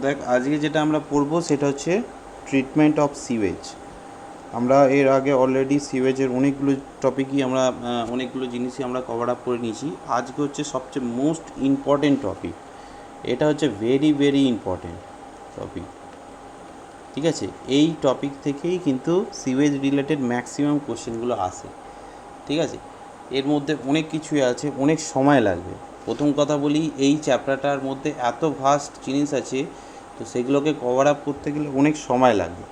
দেখ আজকে যেটা আমরা পড়বো সেটা হচ্ছে ট্রিটমেন্ট অফ সিওয়েজ। আমরা এর আগে অলরেডি সিওয়েজের অনেকগুলো টপিকই আমরা অনেকগুলো জিনিসই আমরা কভার আপ করে নিয়েছি। আজকে হচ্ছে সবচেয়ে মোস্ট ইম্পর্টেন্ট টপিক, এটা হচ্ছে ভেরি ভেরি ইম্পর্টেন্ট টপিক। ঠিক আছে, এই টপিক থেকেই কিন্তু সিওয়েজ রিলেটেড ম্যাক্সিমাম কোশ্চেনগুলো আসে। ঠিক আছে, এর মধ্যে অনেক কিছুই আছে, অনেক সময় লাগবে। প্রথম কথা বলি, এই চ্যাপ্টারটার মধ্যে এত ভাস্ট জিনিস আছে, তো সেগুলোকে কভার আপ করতে গেলে অনেক সময় লাগবে।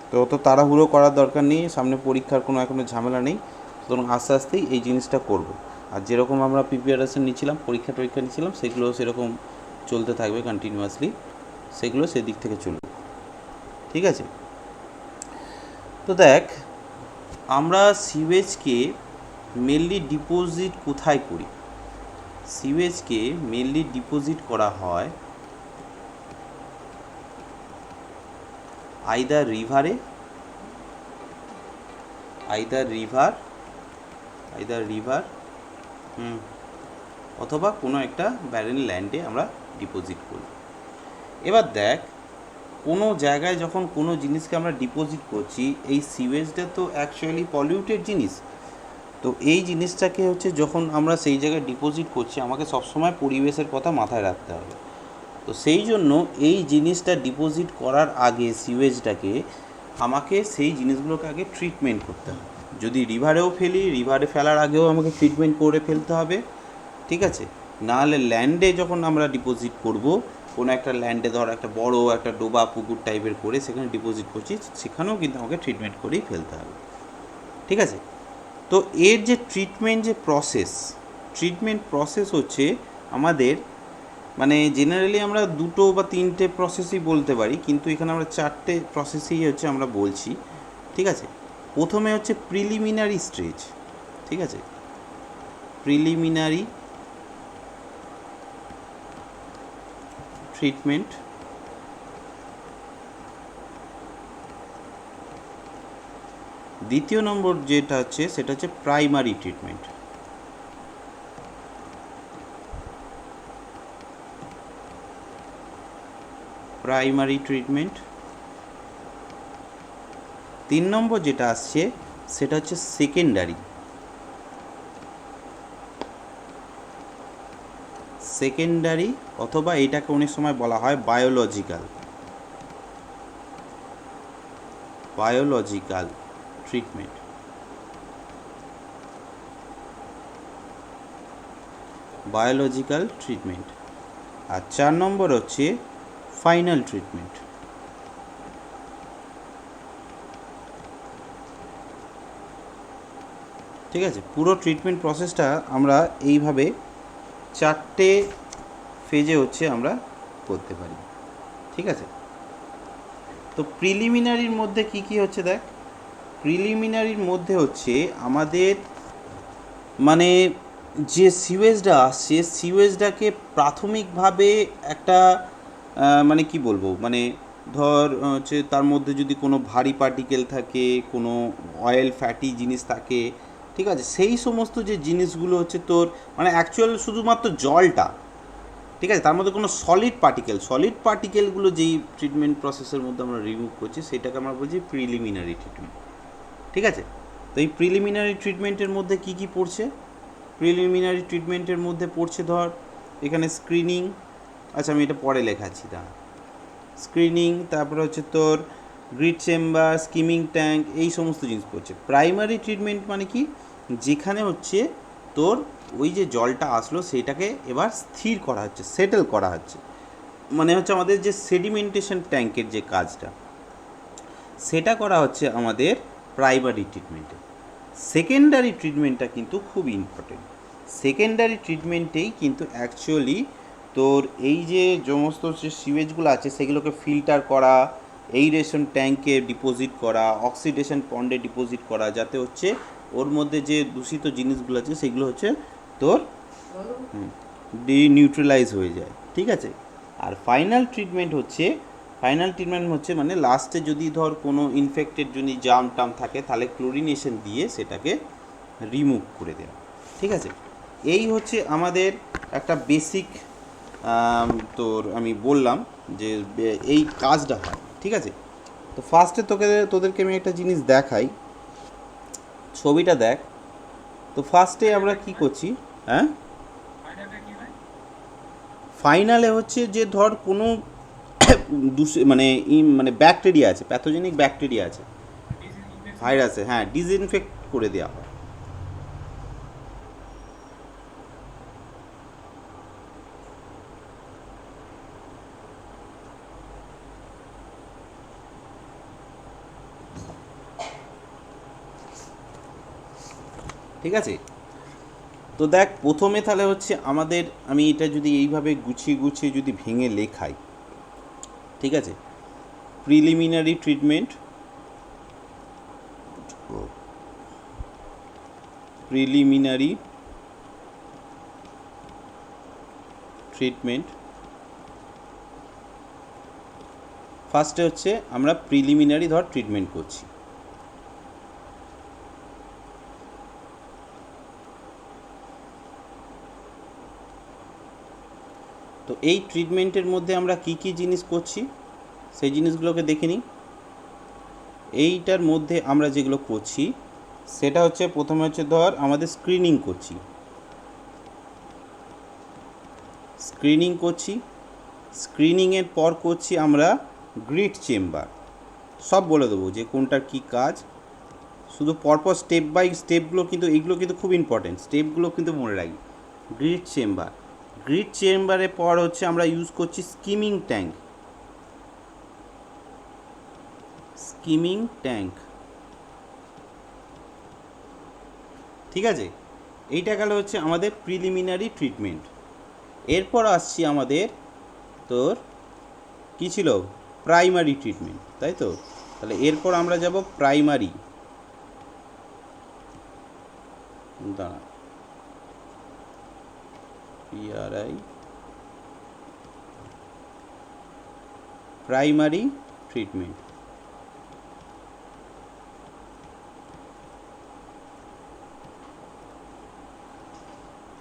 তো অত তাড়াহুড়ো করার দরকার নেই, সামনে পরীক্ষার কোনো এখনও ঝামেলা নেই, সুতরাং আস্তে আস্তেই এই জিনিসটা করব। আর যেরকম আমরা প্রিপারেশন নিচ্ছিলাম, পরীক্ষা নিচ্ছিলাম, সেগুলো সেরকম চলতে থাকবে কন্টিনিউয়াসলি, সেগুলো সেদিক থেকে চলবে। ঠিক আছে, তো দেখ আমরা সিওয়েজকে মেনলি ডিপোজিট কোথায় করি? সিওয়েজকে মেনলি ডিপোজিট করা হয় আইদার রিভার অথবা কোনো একটা ব্যারেন ল্যান্ডে আমরা ডিপোজিট করি। এবার দেখ, কোনো জায়গায় যখন কোনো জিনিসকে আমরা ডিপোজিট করছি, এই সিওয়েজটা তো অ্যাকচুয়ালি পলিউটেড জিনিস। তো এই জিনিসটাকে হচ্ছে যখন আমরা সেই জায়গায় ডিপোজিট করছি, আমাকে সবসময় পরিবেশের কথা মাথায় রাখতে হবে। তো সেই জন্য এই জিনিসটা ডিপোজিট করার আগে সিওয়েজটাকে আমাকে সেই জিনিসগুলোকে আগে ট্রিটমেন্ট করতে হবে। যদি রিভারেও ফেলি, রিভারে ফেলার আগেও আমাকে ট্রিটমেন্ট করে ফেলতে হবে। ঠিক আছে, নাহলে ল্যান্ডে যখন আমরা ডিপোজিট করব, কোনো একটা ল্যান্ডে ধর একটা বড় একটা ডোবা পুকুর টাইপের করে সেখানে ডিপোজিট করছি, সেখানেও কিন্তু আমাকে ট্রিটমেন্ট করেই ফেলতে হবে। ঠিক আছে, তো এর যে ট্রিটমেন্ট প্রসেস হচ্ছে আমাদের, মানে জেনারেলি আমরা 2 বা 3টে প্রসেসই বলতে পারি, কিন্তু এখানে আমরা 4টে প্রসেসই হচ্ছে আমরা বলছি। ঠিক আছে, প্রথমে হচ্ছে প্রিলিমিনারি স্টেজ। ঠিক আছে, প্রিলিমিনারি ট্রিটমেন্ট। দ্বিতীয় নম্বর যেটা হচ্ছে সেটা হচ্ছে প্রাইমারি ট্রিটমেন্ট। তিন নম্বর যেটা আসছে সেটা হচ্ছে সেকেন্ডারি অথবা এটাকে অনেক সময় বলা হয় বায়োলজিক্যাল ট্রিটমেন্ট। আর 4 নম্বর হচ্ছে ফাইনাল ট্রিটমেন্ট। ঠিক আছে, পুরো ট্রিটমেন্ট প্রসেসটা আমরা এইভাবে 4টে ফেজে হচ্ছে আমরা করতে পারি। ঠিক আছে, তো প্রিলিমিনারির মধ্যে কি হচ্ছে দেখ, প্রিলিমিনারির মধ্যে হচ্ছে আমাদের মানে যে সিওয়েজটা আসছে, সিওয়েজটাকে প্রাথমিকভাবে একটা মানে কি বলবো, মানে ধর হচ্ছে তার মধ্যে যদি কোনো ভারী পার্টিকেল থাকে, কোনো অয়েল ফ্যাটি জিনিস থাকে, ঠিক আছে, সেই সমস্ত যে জিনিসগুলো হচ্ছে তোর মানে অ্যাকচুয়াল শুধুমাত্র জলটা, ঠিক আছে, তার মধ্যে কোনো সলিড পার্টিকেলগুলো যেই ট্রিটমেন্ট প্রসেসের মধ্যে আমরা রিমুভ করছি, সেটাকে আমরা বলছি প্রিলিমিনারি ট্রিটমেন্ট। ঠিক আছে, তো এই প্রিলিমিনারি ট্রিটমেন্টের মধ্যে কি পড়ছে? প্রিলিমিনারি ট্রিটমেন্টের মধ্যে পড়ছে ধর এখানে স্ক্রিনিং, আচ্ছা আমি এটা পরে লেখাচ্ছি, দাঁড়া, স্ক্রিনিং, তারপরে হচ্ছে তোর গ্রিড চেম্বার, স্কিমিং ট্যাঙ্ক, এই সমস্ত জিনিস পড়ছে। প্রাইমারি ট্রিটমেন্ট মানে কি, যেখানে হচ্ছে তোর ওই যে জলটা আসলো সেটাকে এবার স্থির করা হচ্ছে, সেটেল করা হচ্ছে, মানে হচ্ছে আমাদের যে সেডিমেন্টেশন ট্যাঙ্কের যে কাজটা, সেটা করা হচ্ছে আমাদের প্রাইমারি ট্রিটমেন্টে। সেকেন্ডারি ট্রিটমেন্টটা কিন্তু খুব ইম্পর্টেন্ট। সেকেন্ডারি ট্রিটমেন্টেই কিন্তু অ্যাকচুয়ালি তোর এই যে সমস্ত যে সিওয়েজগুলো আছে সেগুলোকে ফিল্টার করা, এইরেশন ট্যাঙ্কে ডিপোজিট করা, অক্সিডেশন পন্ডে ডিপোজিট করা, যাতে হচ্ছে ওর মধ্যে যে দূষিত জিনিসগুলো আছে সেগুলো হচ্ছে তোর নিউট্রালাইজ হয়ে যায়। ঠিক আছে, আর ফাইনাল ট্রিটমেন্ট হচ্ছে মানে লাস্টে যদি ধর কোনো ইনফেক্টেড যদি জাম টাম থাকে, তাহলে ক্লোরিনেশন দিয়ে সেটাকে রিমুভ করে দেওয়া। ঠিক আছে, এই হচ্ছে আমাদের একটা বেসিক তোর আমি বললাম যে এই কাজটা হয়, ঠিক আছে। তো ফার্স্টে তোদেরকে আমি একটা জিনিস দেখাই, ছবিটা দেখ। তো ফার্স্টে আমরা কি করছি, হ্যাঁ, ফাইনালে হচ্ছে যে ধর কোনো মানে মানে ব্যাকটেরিয়া আছে, প্যাথোজেনিক ব্যাকটেরিয়া আছে, ভাইরাসে, হ্যাঁ, ডিসইনফেক্ট করে দেওয়া হয়। ঠিক আছে। তো দেখ প্রথমে তাহলে হচ্ছে আমাদের, আমি এটা যদি এইভাবে গুছিয়ে গুছিয়ে যদি ভেঙে লেখাই, ঠিক আছে। প্রিলিমিনারি ট্রিটমেন্ট, প্রিলিমিনারি ট্রিটমেন্ট, ফার্স্টে হচ্ছে আমরা প্রিলিমিনারি ধর ট্রিটমেন্ট করছি। তো এই ট্রিটমেন্টের মধ্যে আমরা কি কি জিনিস করছি সেই জিনিসগুলোকে দেখে নিই। এইটার মধ্যে আমরা যেগুলো করছি সেটা হচ্ছে প্রথমে হচ্ছে ধর আমাদের স্ক্রিনিং করছি, স্ক্রিনিংয়ের পর করছি আমরা গ্রিট চেম্বার। সব বলে দেবো যে কোনটার কী কাজ, শুধু পরপর স্টেপ বাই স্টেপগুলো, কিন্তু এইগুলো কিন্তু খুব ইম্পর্টেন্ট, স্টেপগুলো কিন্তু মনে রাখি। গ্রিট চেম্বারের পর হচ্ছে আমরা ইউজ করছি স্কিমিং ট্যাঙ্ক, ঠিক আছে। এইটা গেল হচ্ছে আমাদের প্রিলিমিনারি ট্রিটমেন্ট। এরপর আসছি আমাদের তোর কী ছিল, প্রাইমারি ট্রিটমেন্ট, তাই তো। তাহলে এরপর আমরা যাব প্রাইমারি, দাঁড়া, প্রাইমারি ট্রিটমেন্ট।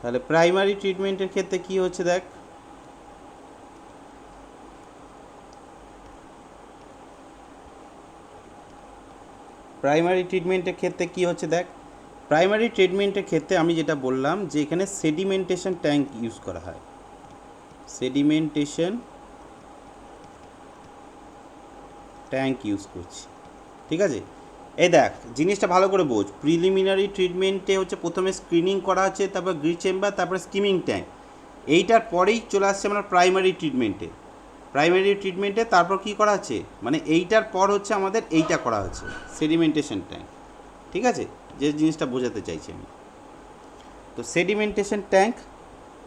তাহলে প্রাইমারি ট্রিটমেন্টের ক্ষেত্রে কি হচ্ছে দেখ, প্রাইমারি ট্রিটমেন্টের ক্ষেত্রে আমি যেটা বললাম যে এখানে সেডিমেন্টেশন ট্যাঙ্ক ইউজ করা হয়, সেডিমেন্টেশন ট্যাঙ্ক ইউজ করছি, ঠিক আছে। এই দেখ জিনিসটা ভালো করে বোঝ, প্রিলিমিনারি ট্রিটমেন্টে হচ্ছে প্রথমে স্ক্রিনিং করা হচ্ছে, তারপর গ্রিট চেম্বার, তারপরে স্কিমিং ট্যাঙ্ক। এইটার পরেই চলে আসছে আমরা প্রাইমারি ট্রিটমেন্টে তারপর কি করা হচ্ছে, মানে এইটার পর হচ্ছে আমাদের এইটা করা হচ্ছে সেডিমেন্টেশন ট্যাঙ্ক, ঠিক আছে, যে জিনিসটা বোঝাতে চাইছি আমি। তো সেডিমেন্টেশন ট্যাঙ্ক,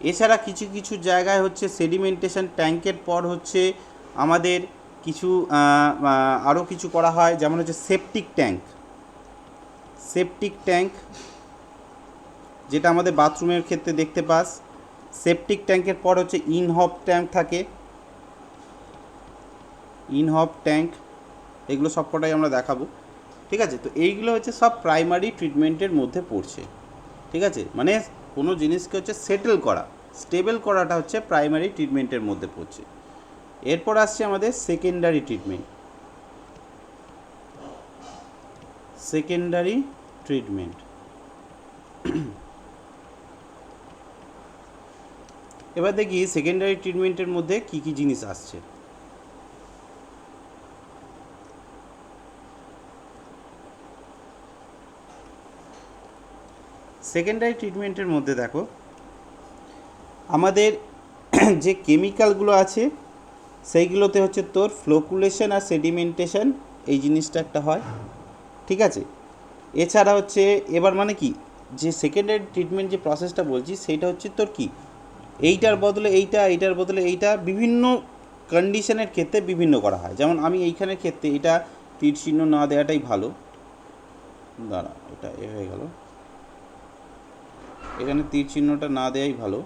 এছাড়া কিছু কিছু জায়গায় হচ্ছে সেডিমেন্টেশন ট্যাঙ্কের পর হচ্ছে আমাদের কিছু আরও কিছু করা হয়, যেমন হচ্ছে সেপটিক ট্যাঙ্ক, যেটা আমাদের বাথরুমের ক্ষেত্রে দেখতে পাস। সেপটিক ট্যাঙ্কের পর হচ্ছে ইনহপ ট্যাঙ্ক, এগুলো সবকটাই আমরা দেখাবো, ঠিক আছে। তো এইগুলো হচ্ছে সব প্রাইমারি ট্রিটমেন্টের মধ্যে পড়ছে, ঠিক আছে। মানে কোনো জিনিসকে হচ্ছে স্টেবল করাটা হচ্ছে প্রাইমারি ট্রিটমেন্টের মধ্যে পড়ছে। এরপর আসছে আমাদের সেকেন্ডারি ট্রিটমেন্ট। এবার দেখি সেকেন্ডারি ট্রিটমেন্টের মধ্যে কি কি জিনিস আসছে। সেকেন্ডারি ট্রিটমেন্টের মধ্যে দেখো আমাদের যে কেমিক্যালগুলো আছে সেইগুলোতে হচ্ছে তোর ফ্লোকুলেশন আর সেডিমেন্টেশন, এই জিনিসটা একটা হয়, ঠিক আছে। এছাড়া হচ্ছে এবার মানে কি, যে সেকেন্ডারি ট্রিটমেন্ট যে প্রসেসটা বলছি সেইটা হচ্ছে তোর কি, এইটার বদলে এইটার বদলে এইটা, বিভিন্ন কন্ডিশনের ক্ষেত্রে বিভিন্ন করা হয়। যেমন আমি এইখানের ক্ষেত্রে এটা তীর চিহ্ন না দেওয়াটাই ভালো, দাঁড়া এটা এ হয়ে গেল, এখানে তীর চিহ্নটা না দেওয়াই ভালো,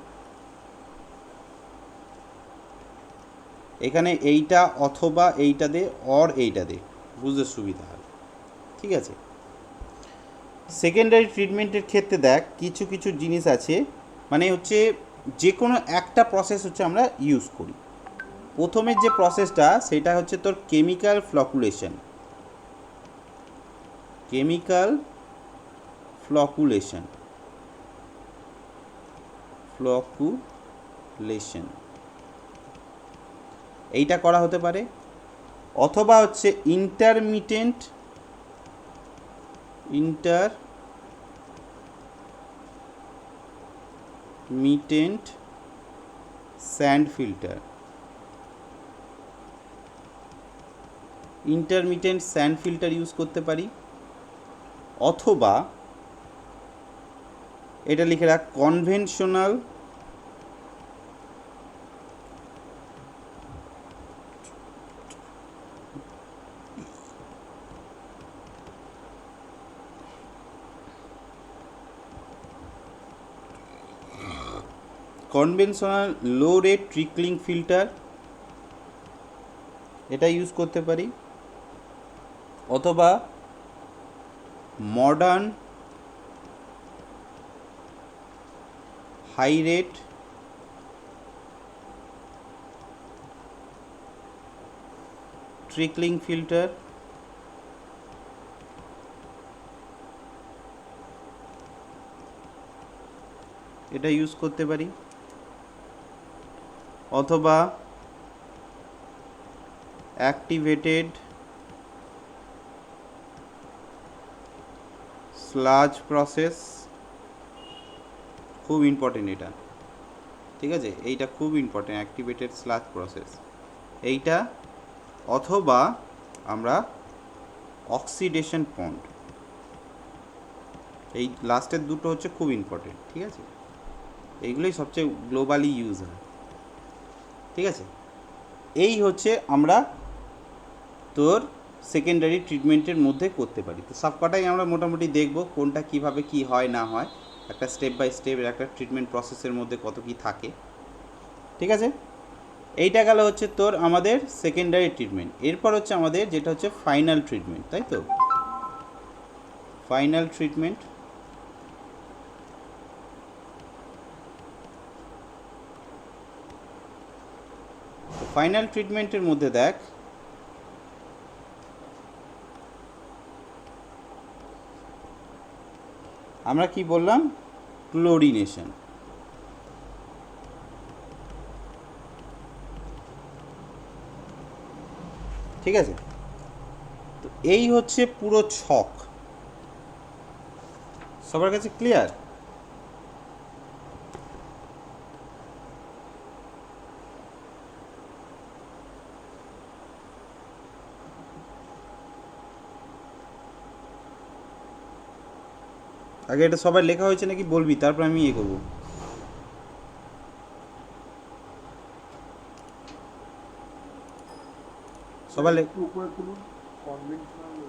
এখানে এইটা অথবা এইটা দে, এইটা দে, বুঝতে সুবিধা হয়, ঠিক আছে। সেকেন্ডারি ট্রিটমেন্টের ক্ষেত্রে দেখ কিছু কিছু জিনিস আছে, মানে হচ্ছে যে কোনো একটা প্রসেস হচ্ছে আমরা ইউজ করি। প্রথমের যে প্রসেসটা সেটা হচ্ছে তোর chemical flocculation. Chemical flocculation flocculation এইটা করা হতে পারে, অথবা হচ্ছে intermittent sand filter. Intermittent sand filter use করতে পারি, অথবা এটা লিখে রাখ conventional low rate trickling filter, এটা ইউজ করতে পারি, অথবা modern high rate trickling filter, এটা ইউজ করতে পারি, অথবা অ্যাক্টিভেটেড স্লাজ প্রসেস, খুব ইম্পর্টেন্ট এটা, ঠিক আছে, এইটা খুব ইম্পর্টেন্ট, অ্যাক্টিভেটেড স্লাজ প্রসেস এইটা, অথবা আমরা অক্সিডেশন পন্ড, এই লাস্টের দুটো হচ্ছে খুব ইম্পর্টেন্ট, ঠিক আছে, এইগুলোই সবচেয়ে গ্লোবালি ইউজ হয়, ঠিক আছে। এই হচ্ছে আমরা তোর সেকেন্ডারি ট্রিটমেন্টের মধ্যে করতে পারি। তো সবকটাই আমরা মোটামুটি দেখব কোনটা কিভাবে কি হয় না হয়, একটা স্টেপ বাই স্টেপ একটা ট্রিটমেন্ট প্রসেসের মধ্যে কত কি থাকে, ঠিক আছে। এইটা গেল হচ্ছে তোর আমাদের সেকেন্ডারি ট্রিটমেন্ট। এরপর হচ্ছে আমাদের যেটা হচ্ছে ফাইনাল ট্রিটমেন্ট, তাই তো, ফাইনাল ট্রিটমেন্ট। ফাইনাল ট্রিটমেন্টের মধ্যে দেখ আমরা কি বললাম, ক্লোরিনেশন, ঠিক আছে। তো এই হচ্ছে পুরো ছক, সবার কাছে ক্লিয়ার? আগে এটা সবার লেখা হয়েছে নাকি বলবি, তারপর আমি ইয়ে করবো। সবার উপরে তুলুন কনভেনশনাল।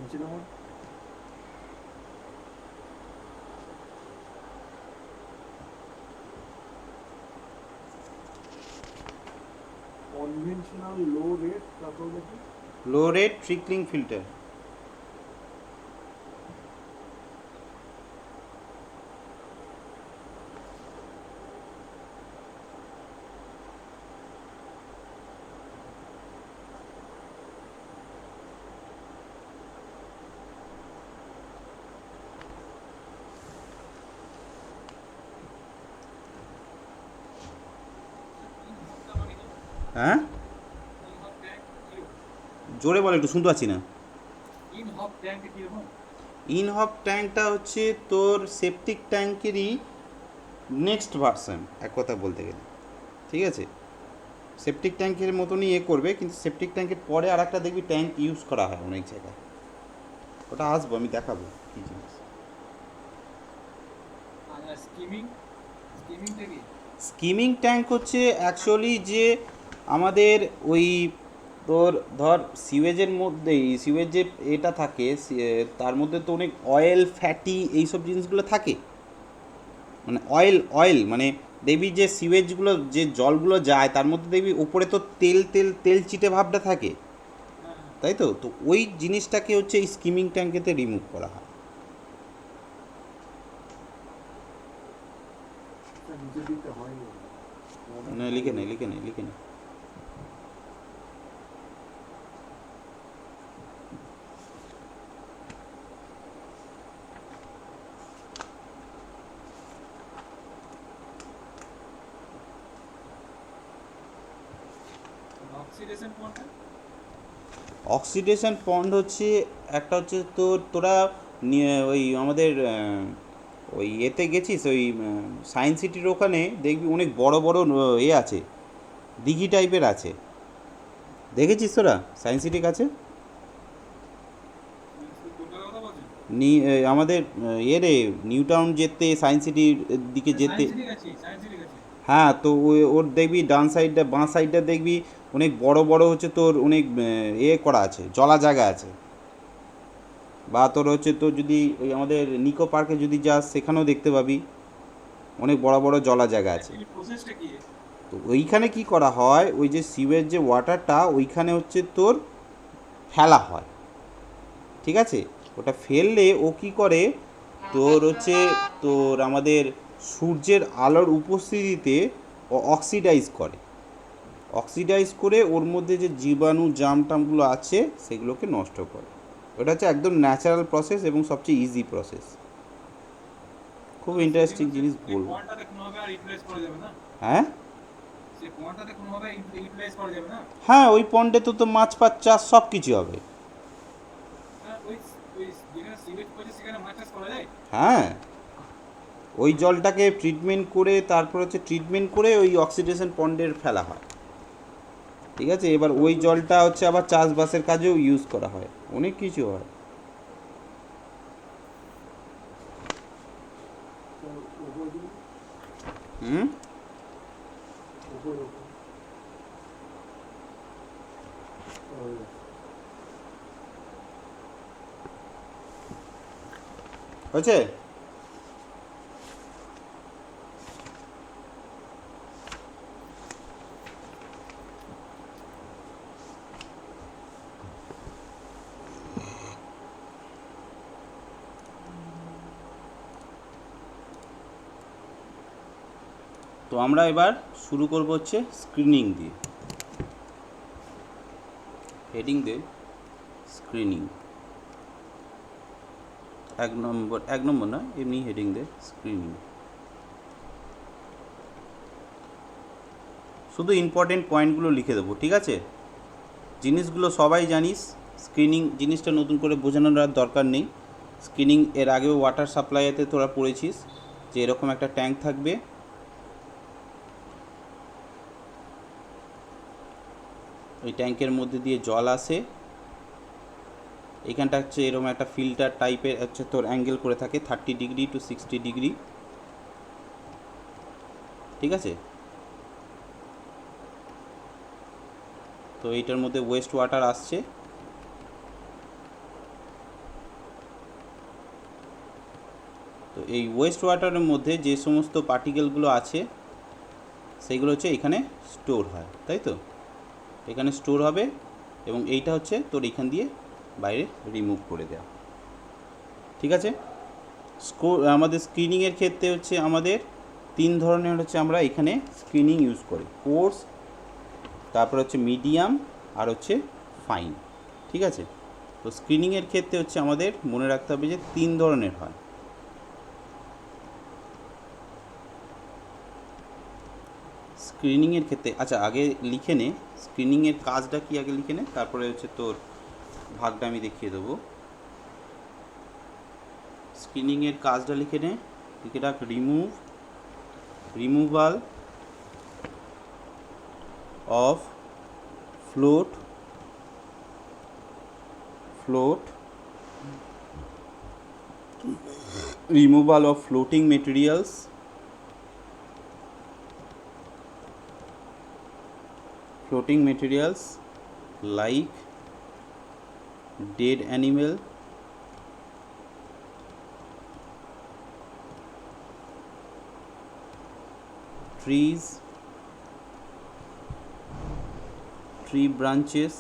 নিচে নামুন। কনভেনশনাল লো রেট, তারপর দেখি লো রেট ট্রিকলিং ফিল্টার। হ্যাঁ, জোরে বল, একটু শুনতে পাচ্ছি না। ইনহপ ট্যাঙ্কটা হচ্ছে তোর সেপটিক ট্যাঙ্কেরই নেক্সট ভার্সন, এক কথা বলতে গেলে, ঠিক আছে। সেপটিক ট্যাঙ্কের মতনই এ করবে, কিন্তু সেপটিক ট্যাঙ্কের পরে আর একটা দেখবি ট্যাঙ্ক ইউজ করা হয় অনেক জায়গায়, ওটা আসবো আমি দেখাবো কী জিনিস। স্কিমিং ট্যাঙ্ক হচ্ছে অ্যাকচুয়ালি যে আমাদের ওই তোর ধর সিওয়েজের মধ্যে, সিওয়েজ যে এটা থাকে তার মধ্যে তো অনেক অয়েল ফ্যাটি এইসব জিনিসগুলো থাকে, মানে অয়েল অয়েল মানে দেখবি যে সিওয়েজগুলো যে জলগুলো যায় তার মধ্যে দেখবি উপরে তো তেল তেল তেল চিটে ভাবটা থাকে, তাই তো। তো ওই জিনিসটাকে হচ্ছে এই স্কিমিং ট্যাঙ্কেতে রিমুভ করা হয়। স্যার নিচে দিতে হয়নি না, লিখে নে লিখে নে লিখে নে। অক্সিডেশন কোনটা? অক্সিডেশন পন্ড হচ্ছে একটা হচ্ছে তোর তোরা ওই আমাদের ওই এতে গেছিস ওই সায়েন্স সিটির ওখানে দেখবি অনেক বড় বড় এ আছে, দিঘি টাইপের আছে, দেখেছিস তোরা সায়েন্স সিটির কাছে? কোনটার কথা বলছেন? আমাদের এ রে নিউ টাউন যেতে সায়েন্স সিটির দিকে যেতে। সায়েন্স সিটি গেছি, সায়েন্স সিটি গেছি। হ্যাঁ, তো ওর দেখবি ডান সাইডটা বাঁ সাইডটা দেখবি অনেক বড় বড় হচ্ছে তোর অনেক এ করা আছে, জলা জায়গা আছে। বা তোর হচ্ছে তোর যদি ওই আমাদের নিকো পার্কে যদি যাস সেখানেও দেখতে পাবি অনেক বড় বড় জলা জায়গা আছে। অ্যাকচুয়ালি প্রসেসটা কি? তো ওইখানে কি করা হয়, ওই যে সিওয়েজ যে ওয়াটারটা ওইখানে হচ্ছে তোর ফেলা হয়, ঠিক আছে। ওটা ফেললে ও কি করে তোর হচ্ছে তোর আমাদের সূর্যের আলোর উপস্থিতিতে ও অক্সিডাইজ করে, অক্সিডাইজ করে ওর মধ্যে যে জীবাণু জাম টামগুলো আছে সেগুলোকে নষ্ট করে। ওটা হচ্ছে একদম ন্যাচারাল প্রসেস এবং সবচেয়ে ইজি প্রসেস। খুব ইন্টারেস্টিং জিনিস বলবো। কোয়ান্টাতে কোনোভাবে আর ইউটিলাইজ করা যাবে না? হ্যাঁ সে কোয়ান্টাতে কোনোভাবে ইউটিলাইজ করা যাবে না? হ্যাঁ, ওই পন্ডে তো তো মাছ ফাছ চাষ সব কিছু হবে। হ্যাঁ, ওই ওই যেখানে সিভেজ করেছে সেখানে মাছ চাষ করা যায়? হ্যাঁ, ওই জলটাকে ট্রিটমেন্ট করে তারপর হচ্ছে ট্রিটমেন্ট করে ওই অক্সিডেশন পন্ডের ফেলা হয়, ঠিক আছে। এবার ওই জলটা হচ্ছে আবার চাষবাসের কাজেও ইউজ করা হয়, অনেক কিছু হয়। স্যার ওপর দিন হুম, ওপর ওপর হয়েছে। তো আমরা এবার শুরু করব হচ্ছে স্ক্রিনিং দিয়ে, হেডিং দিয়ে স্ক্রিনিং। এক নম্বর না, এমনি হেডিং দিয়ে স্ক্রিনিং। শুধু ইম্পর্টেন্ট পয়েন্টগুলো লিখে দেবো, ঠিক আছে। জিনিসগুলো সবাই জানিস, স্ক্রিনিং জিনিসটা নতুন করে বোঝানোর আর দরকার নেই। স্ক্রিনিং এর আগেও ওয়াটার সাপ্লাইতে তোরা পড়েছিস যে এরকম একটা ট্যাঙ্ক থাকবে, ওই ট্যাঙ্কের মধ্যে দিয়ে জল আসে, এইখানটা হচ্ছে এরকম একটা ফিল্টার টাইপের হচ্ছে তোর অ্যাঙ্গেল করে থাকে 30 ডিগ্রি টু 60 ডিগ্রি, ঠিক আছে। তো এইটার মধ্যে ওয়েস্ট ওয়াটার আসছে, তো এই ওয়েস্ট ওয়াটারের মধ্যে যে সমস্ত পার্টিকেলগুলো আছে সেইগুলো হচ্ছে এখানে স্টোর হয়, তাই তো। এখানে স্টোর হবে এবং এইটা হচ্ছে তোর এখান দিয়ে বাইরে রিমুভ করে দেওয়া, ঠিক আছে। আমাদের স্ক্রিনিংয়ের ক্ষেত্রে হচ্ছে আমাদের তিন ধরনের হচ্ছে আমরা এখানে স্ক্রিনিং ইউজ করি, কোর্স, তারপর হচ্ছে মিডিয়াম, আর হচ্ছে ফাইন, ঠিক আছে। তো স্ক্রিনিংয়ের ক্ষেত্রে হচ্ছে আমাদের মনে রাখতে হবে যে তিন ধরনের হয়। স্ক্রিনিংয়ের ক্ষেত্রে আচ্ছা আগে লিখে নে স্ক্রিনিংয়ের কাজটা কি, আগে লিখে নে, তারপরে হচ্ছে তোর ভাগটা আমি দেখিয়ে দেবো। স্ক্রিনিংয়ের কাজটা লিখে নে, লিখে রাখ removal of float removal of floating materials like dead animal, trees, tree branches,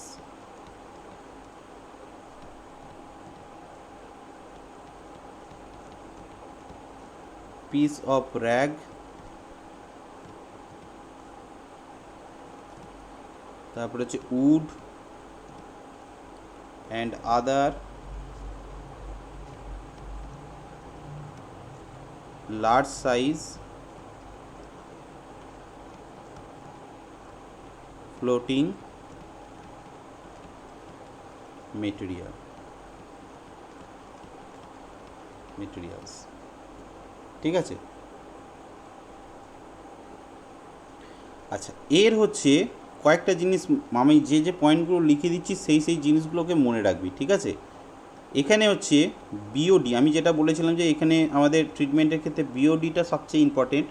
piece of rag, তারপরে হচ্ছে wood and other large size floating materials, ঠিক আছে। আচ্ছা, এর হচ্ছে কয়েকটা জিনিস আমি যে পয়েন্টগুলো লিখে দিচ্ছি সেই জিনিসগুলোকে মনে রাখবি, ঠিক আছে। এখানে হচ্ছে বিওডি, আমি যেটা বলেছিলাম যে এখানে আমাদের ট্রিটমেন্টের ক্ষেত্রে বিওডিটা সবচেয়ে ইম্পর্টেন্ট।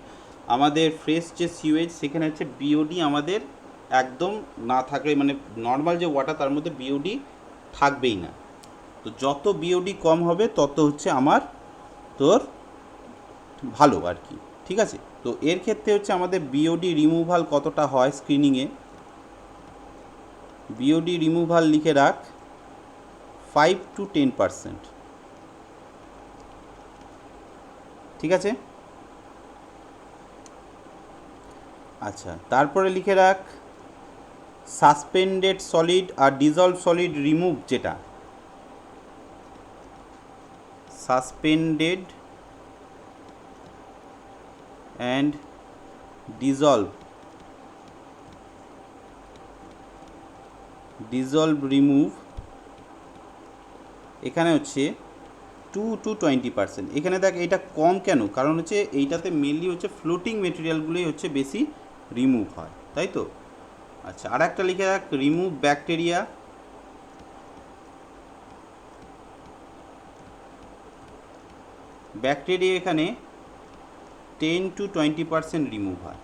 আমাদের ফ্রেশ যে সিওয়েজ সেখানে হচ্ছে বিওডি আমাদের একদম না থাকলে, মানে নর্মাল যে ওয়াটার তার মধ্যে বিওডি থাকবেই না। তো যত বিওডি কম হবে তত হচ্ছে আমার তোর ভালো আর কি, ঠিক আছে। তো এর ক্ষেত্রে হচ্ছে আমাদের বিওডি রিমুভাল কতটা হয় স্ক্রিনিংয়ে, বিওডি রিমুভাল লিখে রাখ 5 to 10%, ঠিক আছে। আচ্ছা, তারপরে লিখে রাখ সাসপেন্ডেড সলিড আর ডিজলভ সলিড রিমুভ, যেটা সাসপেন্ডেড অ্যান্ড ডিজলভ রিমুভ, এখানে হচ্ছে 2 to 20%। এখানে দেখ এটা কম কেন, কারণ হচ্ছে এইটাতে মেনলি হচ্ছে ফ্লোটিং মেটেরিয়ালগুলোই হচ্ছে বেশি রিমুভ হয়, তাই তো। আচ্ছা, আর একটা লিখে রাখ রিমুভ ব্যাকটেরিয়া, এখানে 10 to 20% রিমুভ হয়,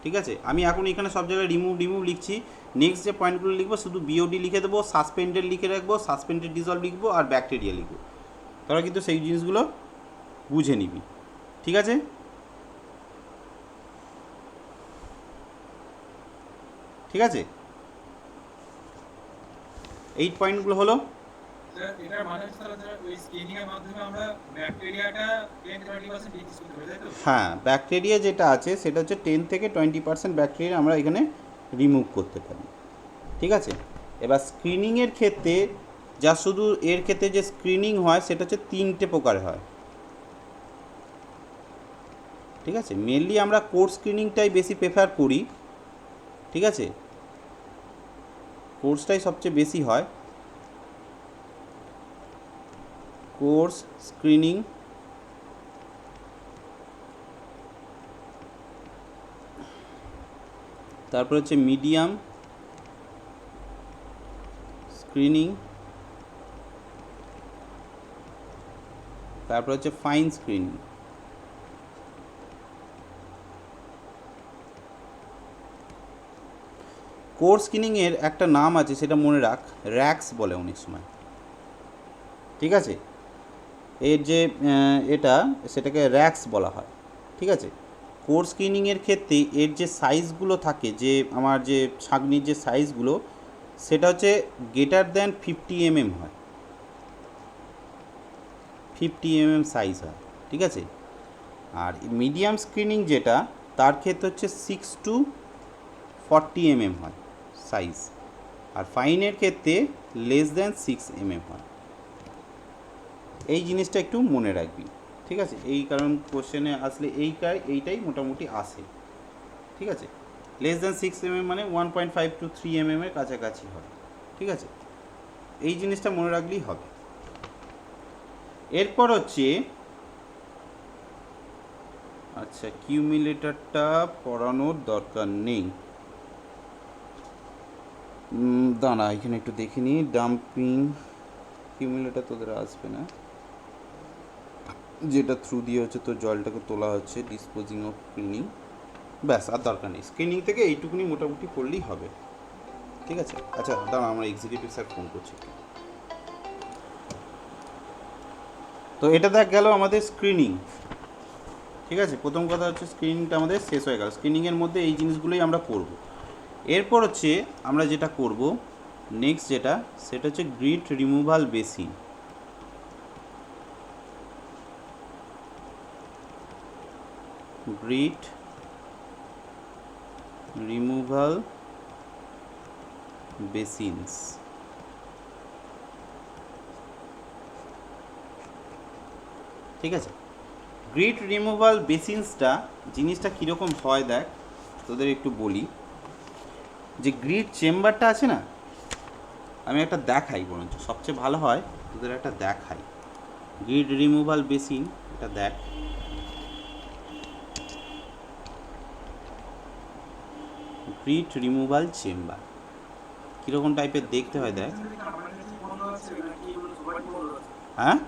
ঠিক আছে। আমি এখন এখানে সব জায়গায় রিমুভ লিখছি। নেক্সট যে পয়েন্টগুলো লিখবো শুধু বিওডি লিখে দেবো, সাসপেন্ডেড লিখে রাখবো, সাসপেন্ডেড ডিজলভ লিখবো, আর ব্যাকটেরিয়া লিখবো। তোরা কিন্তু সেই জিনিসগুলো বুঝে নিবি, ঠিক আছে। ঠিক আছে, 8 পয়েন্টগুলো হলো। স্যার এটার মানে হচ্ছে তাহলে স্যার ওই স্ক্রিনিং এর মাধ্যমে আমরা ব্যাকটেরিয়াটা 10-20% ডিক্রিজ করতে পারি, তাই তো? হ্যাঁ, ব্যাকটেরিয়া যেটা আছে সেটা হচ্ছে 10 থেকে 20% ব্যাকটেরিয়া আমরা এখানে রিমুভ করতে পারি, ঠিক আছে। এবার স্ক্রিনিংয়ের ক্ষেত্রে যা শুধু এর ক্ষেত্রে যে স্ক্রিনিং হয় সেটা হচ্ছে 3টে প্রকার হয়, ঠিক আছে। মেনলি আমরা কোর স্ক্রিনিংটাই বেশি প্রেফার করি, ঠিক আছে। কোর্সটাই সবচেয়ে বেশি হয়, কোর্স স্ক্রিনিং। তারপর হচ্ছে মিডিয়াম স্ক্রিনিং, তারপর হচ্ছে ফাইন স্ক্রিনিং। কোর স্ক্রিনিংয়ের একটা নাম আছে, সেটা মনে রাখ, র্যাক্স বলে অনেক সময়, ঠিক আছে। এর যে এটা সেটাকে র্যাক্স বলা হয়, ঠিক আছে। কোর স্ক্রিনিংয়ের ক্ষেত্রে এর যে সাইজগুলো থাকে, যে আমার যে ছাঁকনির যে সাইজগুলো, সেটা হচ্ছে গ্রেটার দ্যান 50 mm হয়, 50 mm সাইজ হয়, ঠিক আছে। আর মিডিয়াম স্ক্রিনিং যেটা, তার ক্ষেত্রে হচ্ছে 6 to 40 mm হয় সাইজ, আর ফাইনের ক্ষেত্রে লেস দ্যান 6 mm হয়। এই জিনিসটা একটু মনে রাখবি, ঠিক আছে। এই কারণ কোশ্চেনে আসলে এইটাই মোটামুটি আসে, ঠিক আছে। লেস দ্যান 6 mm মানে 1.5 to 3 mm এর কাছাকাছি হয়, ঠিক আছে। এই জিনিসটা মনে রাখলেই হবে। এরপর হচ্ছে, আচ্ছা, কিউমিলেটরটা পড়ানোর দরকার নেই, দাঁড়া এখানে একটু দেখে নিই। ডাম্পিং কিউমিলেটর তোদের আসবে না, যেটা থ্রু দিয়ে হচ্ছে তোর জলটাকে তোলা হচ্ছে, ডিসপোজিং অফ ক্লিনিং, ব্যাস, আর দরকার নেই। স্ক্রিনিং থেকে এইটুকুনি মোটামুটি পড়লেই হবে, ঠিক আছে। আচ্ছা দাঁড়া, আমার এক্সিকিউটিভ স্যার ফোন করছে। তো এটা দেখ গেল আমাদের স্ক্রিনিং। ঠিক আছে, প্রথম কথা হচ্ছে স্ক্রিনিংটা আমাদের শেষ হয়ে গেল। স্ক্রিনিংয়ের মধ্যে এই জিনিসগুলোই আমরা করব। এরপর হচ্ছে আমরা যেটা করব নেক্সট যেটা, সেটা হচ্ছে grit removal basin. Grit removal basins. ঠিক আছে, গ্রিড রিমুভাল বেসিনসটা জিনিসটা কীরকম হয় দেখ, তোদের একটু বলি। যে গ্রিড চেম্বারটা আছে না, আমি একটা দেখাই, বরঞ্চ সবচেয়ে ভালো হয় তোদের একটা দেখাই। গ্রিড রিমুভাল বেসিন, এটা দেখ। গ্রিড রিমুভাল চেম্বার কীরকম টাইপের দেখতে হয় দেখ। হ্যাঁ,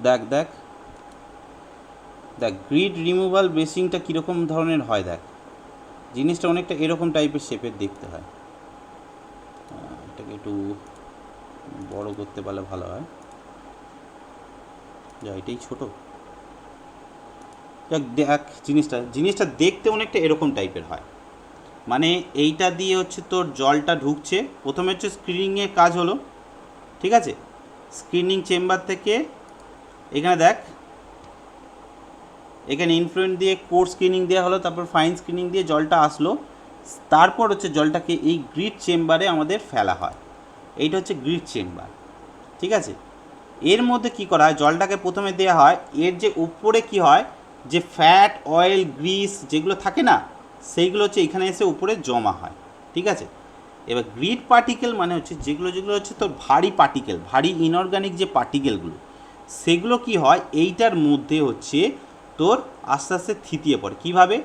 দেখ দেখ দেখ গ্রিড রিমুভাল বেসিনটা কীরকম ধরনের হয় দেখ। জিনিসটা অনেকটা এরকম টাইপের শেপের দেখতে হয়। এটাকে একটু বড় করতে পারলে ভালো হয়, যা এটাই ছোটো। দেখ জিনিসটা দেখতে অনেকটা এরকম টাইপের হয়। মানে এইটা দিয়ে হচ্ছে তোর জলটা ঢুকছে, প্রথমে হচ্ছে স্ক্রিনিংয়ের কাজ হলো, ঠিক আছে। স্ক্রিনিং চেম্বার থেকে এখানে দেখ, এখানে ইনফ্লুয়েন্ট দিয়ে কোর স্ক্রিনিং দেওয়া হলো, তারপর ফাইন স্ক্রিনিং দিয়ে জলটা আসলো, তারপর হচ্ছে জলটাকে এই গ্রিড চেম্বারে আমাদের ফেলা হয়। এইটা হচ্ছে গ্রিড চেম্বার, ঠিক আছে। এর মধ্যে কি করা হয়, জলটাকে প্রথমে দেওয়া হয়, এর যে উপরে কি হয়, যে ফ্যাট অয়েল গ্রিস যেগুলো থাকে না, সেইগুলো হচ্ছে এখানে এসে উপরে জমা হয়, ঠিক আছে। এবার গ্রিড পার্টিকেল মানে হচ্ছে যেগুলো হচ্ছে তোর ভারী পার্টিকেল, ভারী ইনঅর্গানিক যে পার্টিকেলগুলো, সেগুলো কি হয় এইটার মধ্যে হচ্ছে তোর আস্তে আস্তে থিতিয়ে পড়ে। কীভাবে,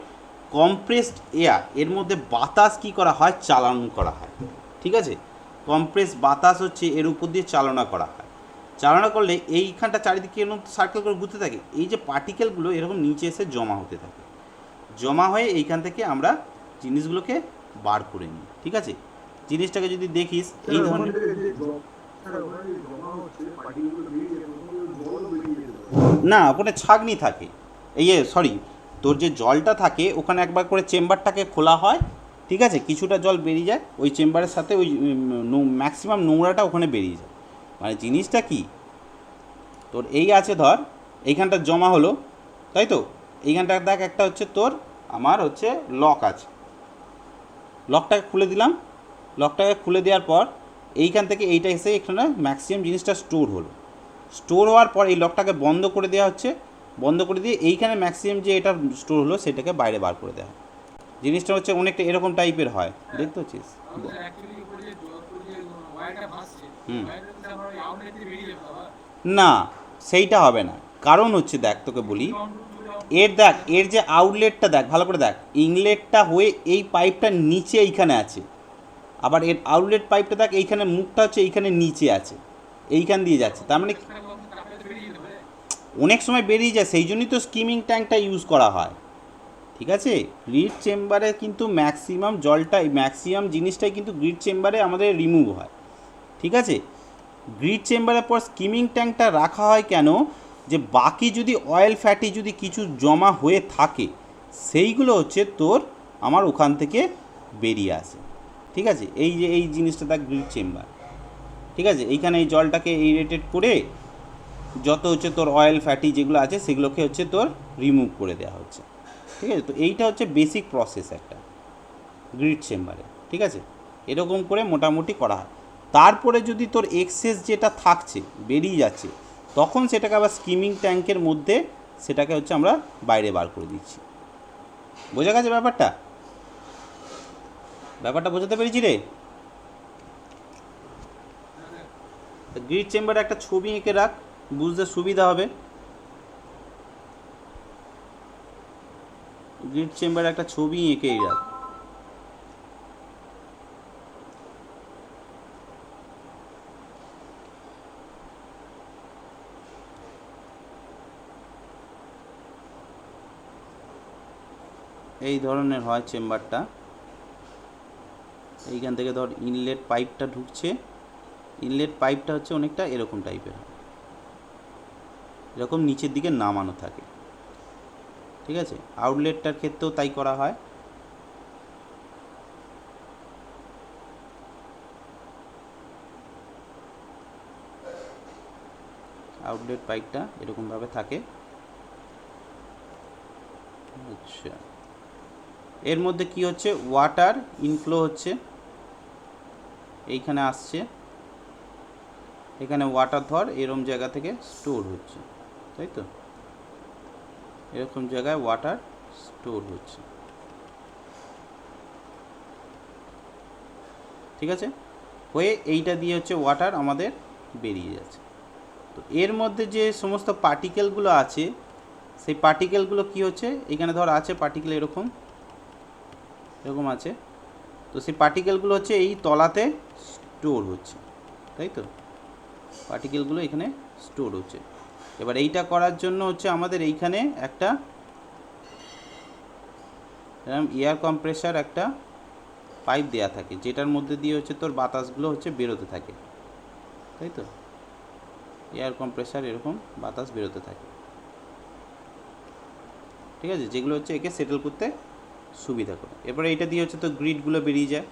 কম্প্রেসড এয়ার, এর মধ্যে বাতাস কি করা হয়, চালনা করা হয়, ঠিক আছে। কম্প্রেস বাতাস হচ্ছে এর উপর দিয়ে চালনা করা হয়। চালনা করলে এইখানটা চারিদিকে এরকম সার্কেল করে ঘুরতে থাকে, এই যে পার্টিকেলগুলো এরকম নিচে এসে জমা হতে থাকে, জমা হয়ে এইখান থেকে আমরা জিনিসগুলোকে বার করে নিই, ঠিক আছে। জিনিসটাকে যদি দেখিস এই ধরনের, না ওখানে ছাঁকনি থাকে, এই সরি, তোর যে জলটা থাকে ওখানে একবার করে চেম্বারটাকে খোলা হয়, ঠিক আছে, কিছুটা জল বেরিয়ে যায় ওই চেম্বারের সাথে, ওই ম্যাক্সিমাম নোংরাটা ওখানে বেরিয়ে যায়। মানে জিনিসটা কি, তোর এই আছে ধর এইখানটা জমা হলো, তাই তো, এইখানটা দেখ একটা হচ্ছে তোর আমার হচ্ছে লক আছে, লকটাকে খুলে দিলাম, লকটাকে খুলে দেওয়ার পর এইখান থেকে এইটা এসে এখানে ম্যাক্সিমাম জিনিসটা স্টোর হলো, স্টোর হওয়ার পর এই লকটাকে বন্ধ করে দেওয়া হচ্ছে, বন্ধ করে দিয়ে এইখানে ম্যাক্সিমাম যে এটা স্টোর হলো সেটাকে বাইরে বার করে দেওয়া হয়। জিনিসটা হচ্ছে অনেকটা এরকম টাইপের হয়, দেখতে পাচ্ছিস। না সেইটা হবে না, কারণ হচ্ছে দেখ তোকে বলি, এর যে আউটলেটটা দেখ ভালো করে দেখ, ইনলেটটা হয়ে এই পাইপটা নিচে এইখানে আছে, আবার এর আউটলেট পাইপটা দেখ এইখানে মুখটা হচ্ছে এইখানে নিচে আছে, এইখান দিয়ে যাচ্ছে, তার মানে অনেক সময় বেরিয়ে যায়, সেই জন্যই তো স্কিমিং ট্যাঙ্কটা ইউজ করা হয়, ঠিক আছে। গ্রিড চেম্বারে কিন্তু ম্যাক্সিমাম জলটা, ম্যাক্সিমাম জিনিসটাই কিন্তু গ্রিড চেম্বারে আমাদের রিমুভ হয়, ঠিক আছে। গ্রিড চেম্বারের পর স্কিমিং ট্যাঙ্কটা রাখা হয় কেন, যে বাকি যদি অয়েল ফ্যাটি যদি কিছু জমা হয়ে থাকে সেইগুলো হচ্ছে তোর আমার ওখান থেকে বেরিয়ে আসে, ঠিক আছে। এই যে এই জিনিসটা দেখ গ্রিড চেম্বার, ঠিক আছে, এইখানে এই জলটাকে এরেটেড করে যত হচ্ছে তোর অয়েল ফ্যাটি যেগুলো আছে সেগুলোকে হচ্ছে তোর রিমুভ করে দেওয়া হচ্ছে, ঠিক আছে। তো এইটা হচ্ছে বেসিক প্রসেস একটা গ্রিড চেম্বারে, ঠিক আছে, এরকম করে মোটামুটি করা হয়। তারপরে যদি তোর এক্সেস যেটা থাকছে বেরিয়ে যাচ্ছে, তখন সেটাকে আবার স্কিমিং ট্যাঙ্কের মধ্যে সেটাকে হচ্ছে আমরা বাইরে বার করে দিচ্ছি। বোঝা গেছে ব্যাপারটা, ব্যাপারটা বোঝাতে পেরেছি রে। গ্রিড চেম্বারে একটা ছবি এঁকে রাখ, বুঝতে সুবিধা হবে। গ্রিড চেম্বারে একটা ছবি এঁকেই রাখ। এই ধরনের হয় চেম্বারটা, এইখান থেকে ধর ইনলেট পাইপটা ঢুকছে, ইনলেট পাইপটা হচ্ছে অনেকটা এরকম টাইপের হয়, এরকম নিচের দিকে নামানো থাকে। ঠিক আছে, আউটলেটটার ক্ষেত্রেও তাই করা হয়। আউটলেট পাইপটা এরকমভাবে থাকে। আচ্ছা, এর মধ্যে কি হচ্ছে, ওয়াটার ইনফ্লো হচ্ছে, এইখানে আসছে, এখানে ওয়াটার ধর এরকম জায়গা থেকে স্টোর হচ্ছে, তাই তো, এরকম জায়গায় ওয়াটার স্টোর হচ্ছে। ঠিক আছে, হয়ে এইটা দিয়ে হচ্ছে ওয়াটার আমাদের বেরিয়ে যাচ্ছে। তো এর মধ্যে যে সমস্ত পার্টিকেলগুলো আছে, সেই পার্টিকেলগুলো কি হচ্ছে, এখানে ধর আছে পার্টিকেল এরকম এরকম আছে, তো সেই পার্টিকেলগুলো হচ্ছে এই তলাতে স্টোর হচ্ছে, তাই তো, পার্টিকেলগুলো এখানে স্টোর হচ্ছে। এবার এইটা করার জন্য হচ্ছে আমাদের এইখানে একটা এয়ার কম্প্রেসার একটা পাইপ দেয়া থাকে, যেটার মধ্যে দিয়ে হচ্ছে তোর বাতাসগুলো হচ্ছে বেরোতে থাকে, তাই তো, এয়ার কম্প্রেসার এরকম বাতাস বেরোতে থাকে। ঠিক আছে, যেগুলো হচ্ছে একে সেটেল করতে সুবিধা করে। এরপরে এইটা দিয়ে হচ্ছে তো গ্রিডগুলো বেরিয়ে যায়।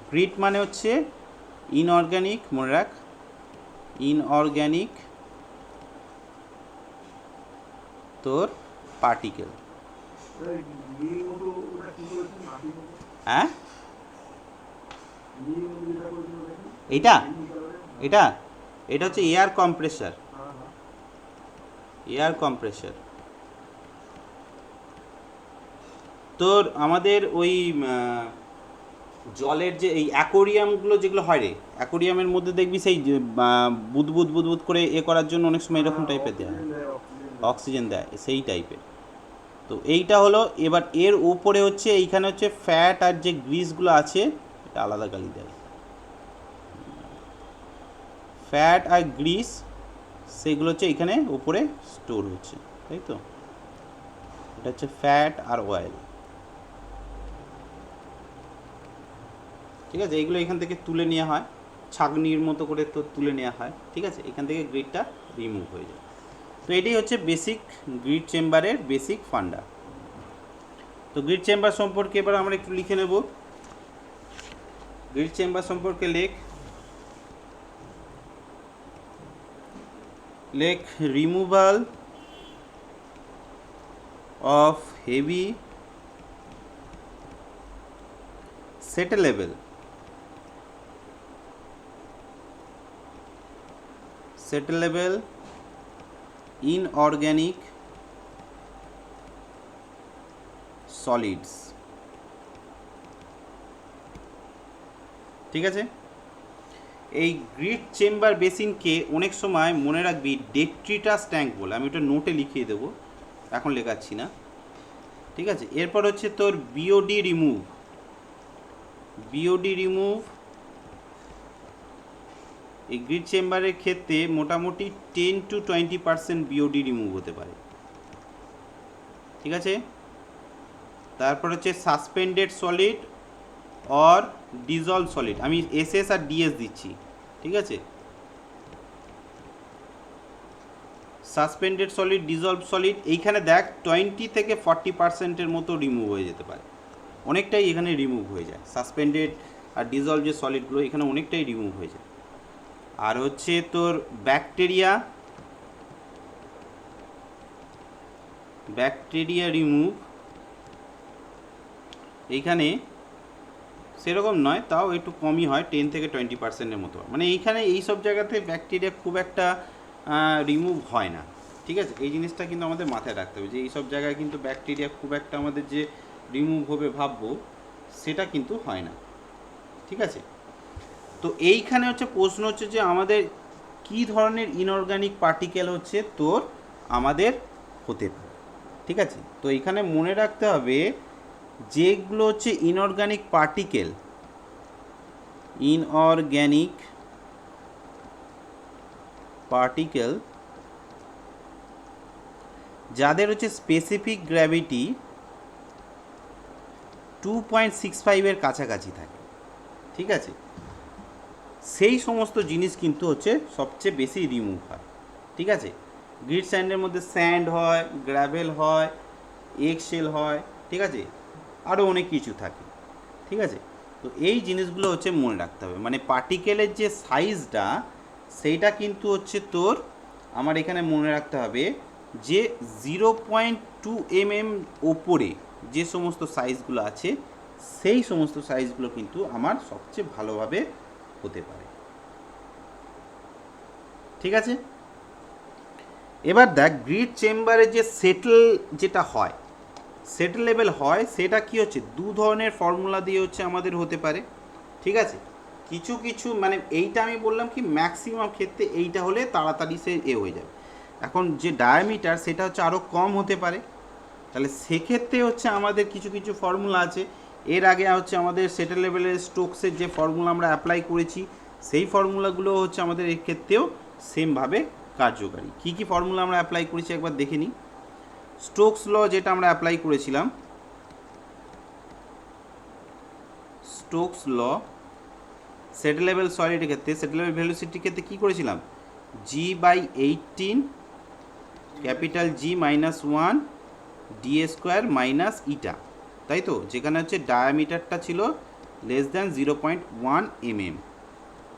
গ্রিড মানে হচ্ছে ইনঅর্গ্যানিক, মনে রাখ, ইনঅর্গ্যানিক তোর পার্টিকেল। হ্যাঁ, এটা এটা এটা হচ্ছে এয়ার কম্প্রেসার, এয়ার কম্প্রেসার। তোর আমাদের ওই জলের যে এই অ্যাকোরিয়ামগুলো যেগুলো হয় রে, অ্যাকোরিয়ামের মধ্যে দেখবি সেই বুদবুদ বুদবুদ করে এ করার জন্য অনেক সময় এরকম টাইপের দেয়, অক্সিজেন দেয়, সেই টাইপের। তো এইটা হলো, এবার এর উপরে হচ্ছে এইখানে হচ্ছে ফ্যাট আর যে গ্রিসগুলো আছে, এটা আলাদা গালি দেয়, ফ্যাট আর গ্রিস সেগুলো হচ্ছে এখানে উপরে স্টোর হচ্ছে, তাই তো, এটা হচ্ছে ফ্যাট আর অয়েল। ঠিক আছে, এইগুলো এখান থেকে তুলে নেওয়া হয়, ছাঁকনির মতো করে তো তুলে নেওয়া হয়। ঠিক আছে, এখান থেকে গ্রিডটা রিমুভ হয়ে যায়। তো এটাই হচ্ছে বেসিক গ্রিড চেম্বারের বেসিক ফান্ডা। তো গ্রিড চেম্বার সম্পর্কে এবার আমরা একটু লিখে নেব। গ্রিড চেম্বার সম্পর্কে লেখ removal of heavy settleable inorganic solids. ঠিক আছে, এই গ্রিড চেম্বার বেসিনকে অনেক সময় মনে রাখবি ডেট্রিটাস ট্যাঙ্ক বলে, আমি ওটা নোটে লিখিয়ে দেবো, এখন লেখাচ্ছি না। ঠিক আছে, এরপর হচ্ছে তোর বিওডি রিমুভ। এই গ্রিড চেম্বারের ক্ষেত্রে মোটামুটি 10 to 20% বিওডি রিমুভ হতে পারে। ঠিক আছে, তারপর হচ্ছে suspended solid or dissolved solid, আমি এসএস আর ডিএস দিচ্ছি। ঠিক আছে, সাসপেন্ডেড সলিড, ডিজলভ সলিড, এইখানে দেখ 20 থেকে 40%-এর মতো রিমুভ হয়ে যেতে পারে, অনেকটাই এখানে রিমুভ হয়ে যায়। সাসপেন্ডেড আর ডিজলভ যে সলিডগুলো এখানে অনেকটাই রিমুভ হয়ে যায়। আর হচ্ছে তোর ব্যাকটেরিয়া রিমুভ, এইখানে সেরকম নয়, তাও একটু কমই হয়, 10 থেকে 20%-এর মতো। মানে এইখানে এইসব জায়গাতে ব্যাকটেরিয়া খুব একটা রিমুভ হয় না। ঠিক আছে, এই জিনিসটা কিন্তু আমাদের মাথায় রাখতে হবে যে এইসব জায়গায় কিন্তু ব্যাকটেরিয়া খুব একটা আমাদের যে রিমুভ হবে ভাববো, সেটা কিন্তু হয় না। ঠিক আছে, তো এইখানে হচ্ছে প্রশ্ন হচ্ছে যে আমাদের কি ধরনের ইনঅর্গানিক পার্টিকেল হচ্ছে তোর আমাদের হতে পারে। ঠিক আছে, তো এখানে মনে রাখতে হবে যেগুলো হচ্ছে ইনঅর্গানিক পার্টিকেল যাদের হচ্ছে স্পেসিফিক গ্র্যাভিটি 2.65-এর কাছাকাছি থাকে। ঠিক আছে, সেই সমস্ত জিনিস কিন্তু হচ্ছে সবচেয়ে বেশি রিমুভ হয়। ঠিক আছে, গ্রিড স্যান্ডের মধ্যে স্যান্ড হয়, গ্র্যাভেল হয়, এগশেল হয়, ঠিক আছে, আরও অনেক কিছু থাকে, ঠিক আছে। তো এই জিনিসগুলো হচ্ছে মনে রাখতে হবে, মানে পার্টিকেলের যে সাইজটা সেইটা কিন্তু হচ্ছে তোর আমার এখানে মনে রাখতে হবে যে 0.2 mm ওপরে যে সমস্ত সাইজগুলো আছে সেই সমস্ত সাইজগুলো কিন্তু আমার সবচেয়ে ভালোভাবে হতে পারে, ঠিক আছে। এবার দেখ গ্রিড চেম্বারে যে সেটেল যেটা হয়, সেটেল লেভেল হয়, সেটা কি হচ্ছে দু ধরনের ফর্মুলা দিয়ে হচ্ছে আমাদের হতে পারে, ঠিক আছে। কিছু কিছু মানে এইটা আমি বললাম কি ম্যাক্সিমাম ক্ষেত্রে এইটা হলে তাড়াতাড়ি সে হয়ে যাবে। এখন যে ডায়ামিটার সেটা হচ্ছে আরও কম হতে পারে, তাহলে সেক্ষেত্রে হচ্ছে আমাদের কিছু কিছু ফর্মুলা আছে। এর আগে হচ্ছে আমাদের সেটেল লেভেলের স্টোকসের যে ফর্মুলা আমরা অ্যাপ্লাই করেছি সেই ফর্মুলাগুলো হচ্ছে আমাদের এর ক্ষেত্রেও সেমভাবে কার্যকারী। কী কী ফর্মুলা আমরা অ্যাপ্লাই করেছি একবার দেখে নিই। স্টোকস ল যেটা আমরা অ্যাপ্লাই করেছিলাম, স্টোকস ল সেটেল লেভেল সলিডের ক্ষেত্রে সেটেল লেভেল ভেলোসিটির ক্ষেত্রে কী করেছিলাম, G/18 capital G -1 d² minus ইটা, তাই তো, যেখানে হচ্ছে ডায়ামিটারটা ছিল লেস দ্যান 0.1 mm,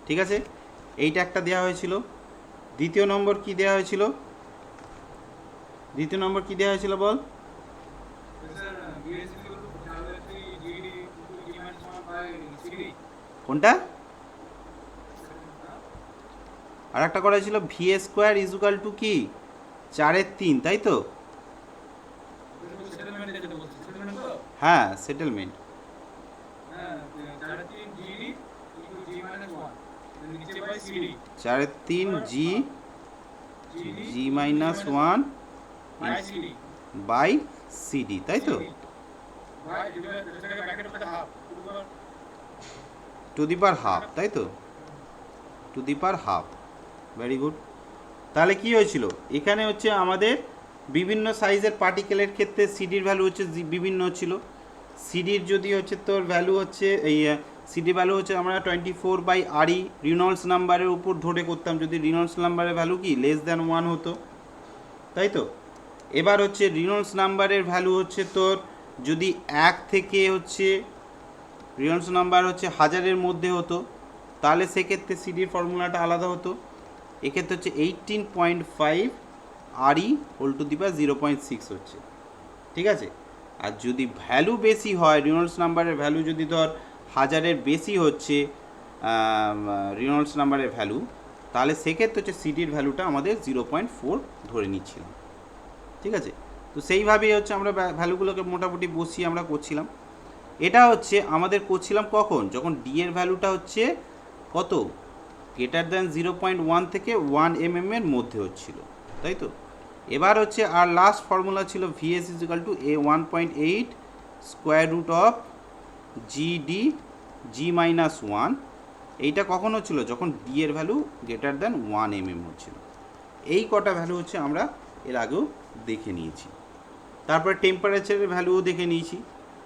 ঠিক আছে। এইটা একটা দেওয়া হয়েছিল। দ্বিতীয় নম্বর কি দেওয়া হয়েছিল, দ্বিতীয় নম্বর কি দেওয়া হয়েছিল বল। কোনটা, আর একটা করা হয়েছিল V² = কি 4/3, তাই তো। হ্যাঁ সেটেলমেন্ট, 4/3 G-1 বাই CD, তাই তো, টু দি পাওয়ার হাফ, তাই তো, to the power half. Very good. তাহলে কি হয়েছিল এখানে হচ্ছে আমাদের বিভিন্ন সাইজের পার্টিকেলের ক্ষেত্রে সিডির ভ্যালু হচ্ছে বিভিন্ন ছিল। সিডির যদি হচ্ছে তোর ভ্যালু হচ্ছে এই সিডি ভ্যালু হচ্ছে আমরা 24/RE রিনল্ডস নাম্বারের উপর ধরে করতাম, যদি রিনল্ডস নাম্বারের ভ্যালু কি লেস দ্যান 1 হতো, তাই তো। এবার হচ্ছে রিনল্ডস নাম্বারের ভ্যালু হচ্ছে তোর যদি 1 থেকে হচ্ছে রিনল্ডস নাম্বার হচ্ছে 1000-এর মধ্যে হতো তাহলে সেক্ষেত্রে সিডির ফর্মুলাটা আলাদা হতো। এক্ষেত্রে হচ্ছে 18.5 RE × 0.6 হচ্ছে, ঠিক আছে। আর যদি ভ্যালু বেশি হয় রিনল্ডস নাম্বারের ভ্যালু যদি ধর 1000-এর বেশি হচ্ছে রিনল্ডস নাম্বারের ভ্যালু, তাহলে সেক্ষেত্রে হচ্ছে সিডির ভ্যালুটা আমাদের 0.4 ধরে নিচ্ছিলাম, ঠিক আছে। তো সেইভাবেই হচ্ছে আমরা ভ্যালুগুলোকে মোটামুটি বসিয়ে আমরা করছিলাম। এটা হচ্ছে আমাদের করছিলাম কখন, যখন ডি এর ভ্যালুটা হচ্ছে কত গ্রেটার দ্যান 0.1 থেকে 1 mm এর মধ্যে হচ্ছিল, তাই তো। এবার হচ্ছে আর লাস্ট ফর্মুলা ছিল VS = A1.8 √= GD G-1। এইটা কখন হচ্ছিল, যখন ডি এর ভ্যালু গ্রেটার দ্যান 1 mm হচ্ছিল। এই কটা ভ্যালু হচ্ছে আমরা এর আগেও দেখে নিয়েছি। তারপরে টেম্পারেচারের ভ্যালুও দেখে নিয়েছি।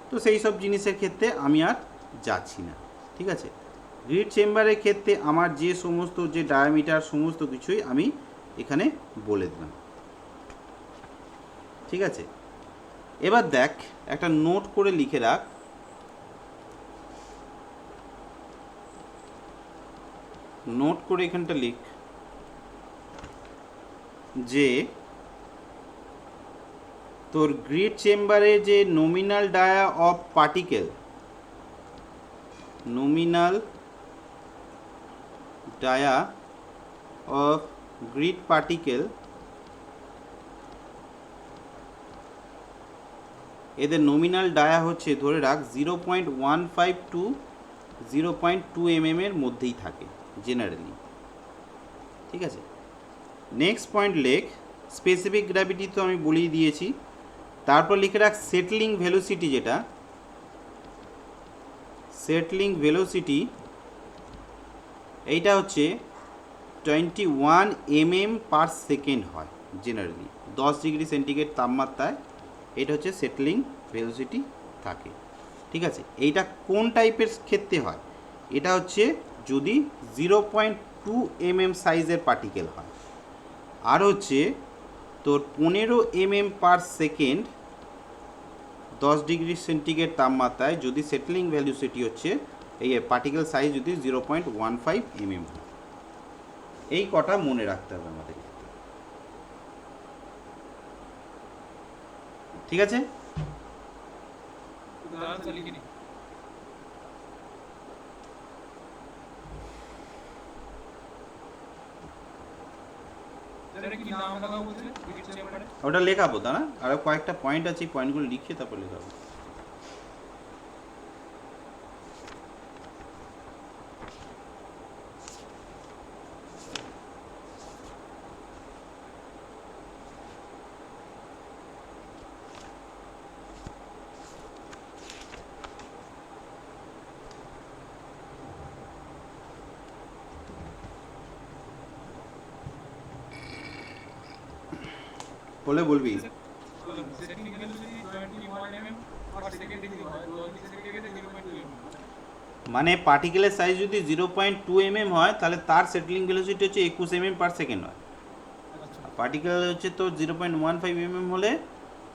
তো সেই সব জিনিসের ক্ষেত্রে আমি আর যাচ্ছি না, ঠিক আছে। গ্রিড চেম্বারের ক্ষেত্রে আমার যে সমস্ত যে ডায়ামিটার সমস্ত কিছুই আমি এখানে বলে দিলাম, ঠিক আছে। এবার দেখ একটা নোট করে লিখে রাখ, নোট করে এখানটা লিখ যে তোর গ্রিড চেম্বারে যে nominal dia of particle, nominal dia of grid particle, এদের নমিনাল ডায়া হচ্ছে ধরে রাখ 0.15 টু 0.2 mm এর মধ্যেই থাকে জেনারেলি, ঠিক আছে। নেক্সট পয়েন্ট লেখ স্পেসিফিক গ্র্যাভিটি তো আমি বলেই দিয়েছি। তারপর লিখে রাখ সেটলিং ভেলোসিটি, যেটা সেটলিং ভেলোসিটি এইটা হচ্ছে 21 mm/s হয় জেনারেলি, 10 ডিগ্রি সেন্টিগ্রেড তাপমাত্রায় এটা হচ্ছে সেটলিং ভেলোসিটি থাকে, ঠিক আছে। এইটা কোন টাইপের ক্ষেত্রে হয়, এটা হচ্ছে যদি 0.2 mm সাইজের পার্টিকেল হয়, আর হচ্ছে তোর 15 mm/সেকেন্ড 10 ডিগ্রি সেন্টিগ্রেড তাপমাত্রায় যদি সেটেলিং ভ্যালোসিটি হচ্ছে এই পার্টিকেল সাইজ যদি 0.15 mm হয়। এই কটা মনে রাখতে হবে আমাদের, ঠিক আছে? উদাহরণ তো লিখে নি। কি নাম লাগাবো বলছিলেন গ্রিড চেম্বারে? ওটা লেখাবো, দাঁড়া, আরও কয়েকটা পয়েন্ট আছে, এই পয়েন্টগুলো লিখে তারপর লেখাবো। বলে বলবি। সেটিং ভ্যালোসিটি 21 mm/সেকেন্ড যদি হয় 10 সেকেন্ডে 0.2 mm। মানে পার্টিকেলের সাইজ যদি 0.2 mm হয় তাহলে তার সেটলিং ভেলোসিটি হচ্ছে 21 mm/সেকেন্ড হয়। আচ্ছা পার্টিকেল হচ্ছে তো 0.15 mm হলে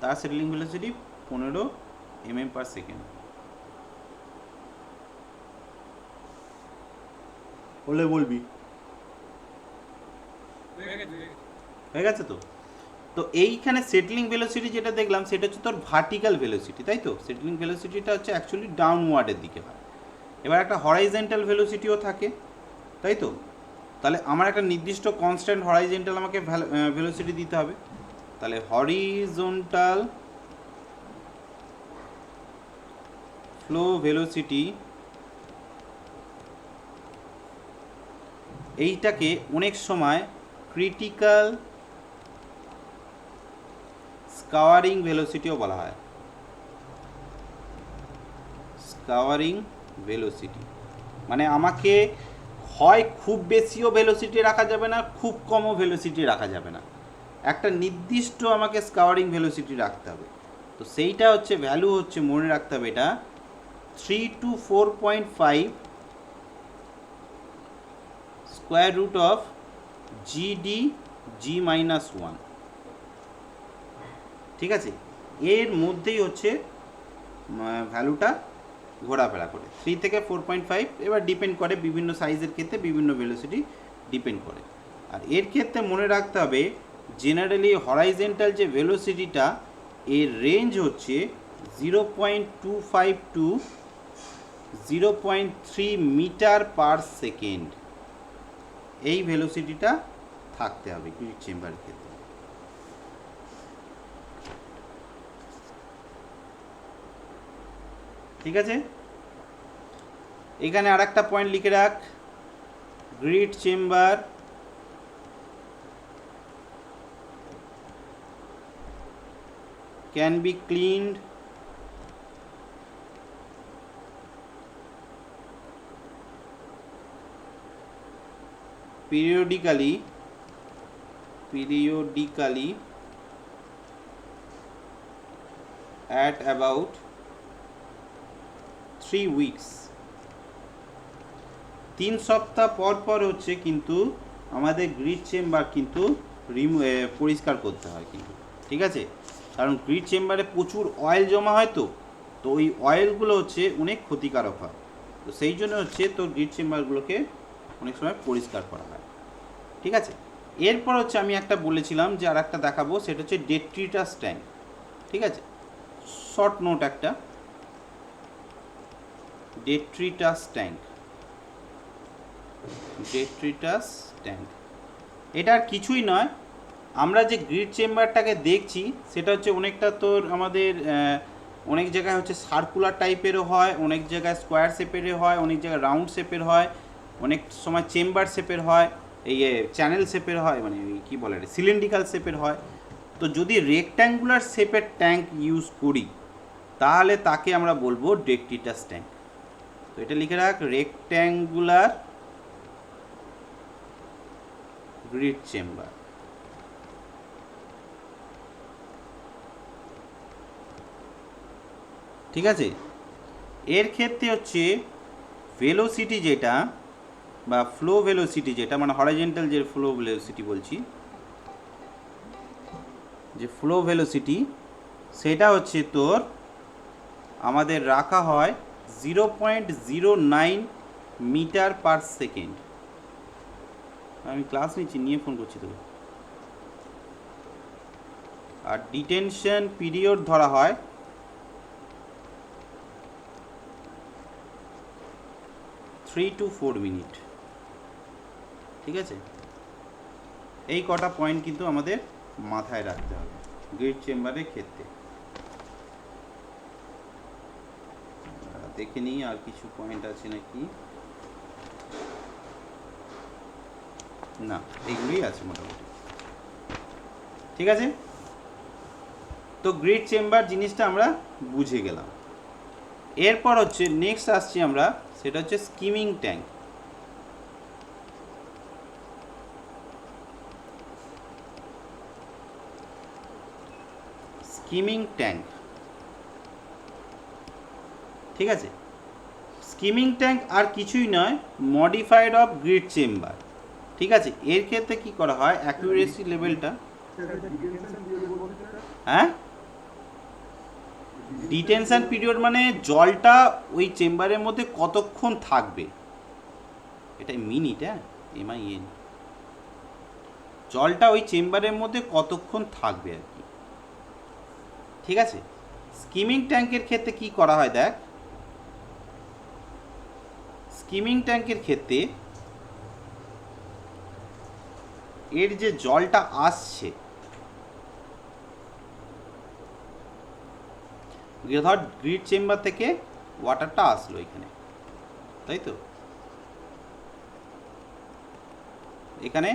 তার সেটলিং ভেলোসিটি 15 mm/সেকেন্ড। বলে বলবি। হয়ে গেছে তো? তো এইখানে সেটলিং ভেলোসিটি যেটা দেখলাম সেটা হচ্ছে তোর ভার্টিক্যাল ভেলোসিটি, তাই তো? সেটলিং ভেলোসিটিটা হচ্ছে অ্যাকচুয়ালি ডাউনওয়ার্ডের দিকে হয়। এবার একটা হরাইজেন্টাল ভেলোসিটিও থাকে, তাই তো? তাহলে আমার একটা নির্দিষ্ট কনস্ট্যান্ট হরাইজেন্টাল আমাকে ভেলোসিটি দিতে হবে। তাহলে হরিজন্টাল ফ্লো ভেলোসিটি এইটাকে অনেক সময় ক্রিটিক্যাল স্কাওয়ারিং ভেলোসিটিও বলা হয়। স্কাওয়ারিং ভেলোসিটি মানে আমাকে হয় খুব বেশিও ভেলোসিটি রাখা যাবে না, খুব কমও ভেলোসিটি রাখা যাবে না, একটা নির্দিষ্ট আমাকে স্কাওয়ারিং ভেলোসিটি রাখতে হবে। তো সেইটা হচ্ছে ভ্যালু হচ্ছে, মনে রাখতে হবে এটা 3 to 4.5 square root of GD g-1, ঠিক আছে? এর মধ্যেই হচ্ছে ভ্যালুটা ঘোরাফেরা করে 3 থেকে 4.5। এবার ডিপেন্ড করে বিভিন্ন সাইজের ক্ষেত্রে বিভিন্ন ভেলোসিটি ডিপেন্ড করে। আর এর ক্ষেত্রে মনে রাখতে হবে জেনারেলি হরাইজেন্টাল যে ভেলোসিটিটা এর রেঞ্জ হচ্ছে 0.25 to 0.3 মিটার/সেকেন্ড। এই ভেলোসিটিটা থাকতে হবে গ্রিড চেম্বারের ক্ষেত্রে, ঠিক আছে? এখানে আর একটা পয়েন্ট লিখে রাখ, grid chamber can be cleaned periodically at about 3 weeks। 3 সপ্তাহ পর পর হচ্ছে কিন্তু আমাদের গ্রিড চেম্বার কিন্তু পরিষ্কার করতে হয় কিন্তু, ঠিক আছে? কারণ গ্রিড চেম্বারে প্রচুর অয়েল জমা হয়, তো ওই অয়েলগুলো হচ্ছে অনেক ক্ষতিকারক হয়। তো সেই জন্য হচ্ছে তোর গ্রিড চেম্বারগুলোকে অনেক সময় পরিষ্কার করা হয়, ঠিক আছে? এরপর হচ্ছে আমি একটা বলেছিলাম যে আর একটা দেখাবো, সেটা হচ্ছে ডেট্রিটাস ট্যাঙ্ক, ঠিক আছে? শর্ট নোট একটা, ডেট্রিটাস ট্যাঙ্ক। এটা আর কিছুই নয়, আমরা যে গ্রিড চেম্বারটাকে দেখছি সেটা হচ্ছে অনেকটা তোর আমাদের অনেক জায়গায় হচ্ছে সার্কুলার টাইপেরও হয়, অনেক জায়গায় স্কোয়ার শেপেরও হয়, অনেক জায়গায় রাউন্ড শেপের হয়, অনেক সময় চেম্বার শেপের হয়, এই চ্যানেল শেপের হয়, মানে কী বলে সিলিন্ড্রিক্যাল শেপের হয়। তো যদি রেক্ট্যাঙ্গুলার শেপের ট্যাঙ্ক ইউজ করি তাহলে তাকে আমরা বলবো ডেট্রিটাস ট্যাঙ্ক। তো এটা লিখে রাখ, রেক্ট্যাঙ্গুলার গ্রিড চেম্বার। ঠিক আছে? এর ক্ষেত্রে হচ্ছে ভেলোসিটি যেটা বা ফ্লো ভেলোসিটি যেটা, মানে হরাইজন্টাল যে ফ্লো ভেলোসিটি বলছি, যে ফ্লো ভেলোসিটি সেটা হচ্ছে তোর আমাদের রাখা হয় 0.09 মিটার পার সেকেন্ড। আমি ক্লাস নিচ্ছি, নিয়ে ফোন করছি তোকে। আর ডিটেনশন পিরিয়ড ধরা হয় 3 to 4 মিনিট। ঠিক আছে, এই কটা পয়েন্ট কিন্তু আমাদের মাথায় রাখতে হবে গ্রিড চেম্বারের ক্ষেত্রে। দেখে নিই আর কিছু পয়েন্ট আছে নাকি। না, এইগুলোই আছে মোটামুটি। ঠিক আছে, তো গ্রিড চেম্বার জিনিসটা আমরা বুঝে গেলাম। এরপর হচ্ছে নেক্সট আসছি আমরা, সেটা হচ্ছে স্কিমিং ট্যাঙ্ক। স্কিমিং ট্যাঙ্ক, ঠিক আছে। স্কিমিং ট্যাঙ্ক আর কিছুই নয়, মডিফাইড অফ গ্রিড চেম্বার। ঠিক আছে, এর ক্ষেত্রে কি করা হয়, অ্যাকুরেসি লেভেলটা, হ্যাঁ ডিটেনশন পিরিয়ড মানে জলটা ওই চেম্বারের মধ্যে কতক্ষণ থাকবে, এটা মিনিট, হ্যাঁ MIN, জলটা ওই চেম্বারের মধ্যে কতক্ষণ থাকবে আর কি। ঠিক আছে, স্কিমিং ট্যাঙ্কের ক্ষেত্রে কি করা হয় দেখ, স্কিমিং ট্যাঙ্কের ক্ষেত্রে এর যে জলটা আসছে, ধর গ্রিড চেম্বার থেকে ওয়াটারটা আসলো এখানে, তাই তো, এখানে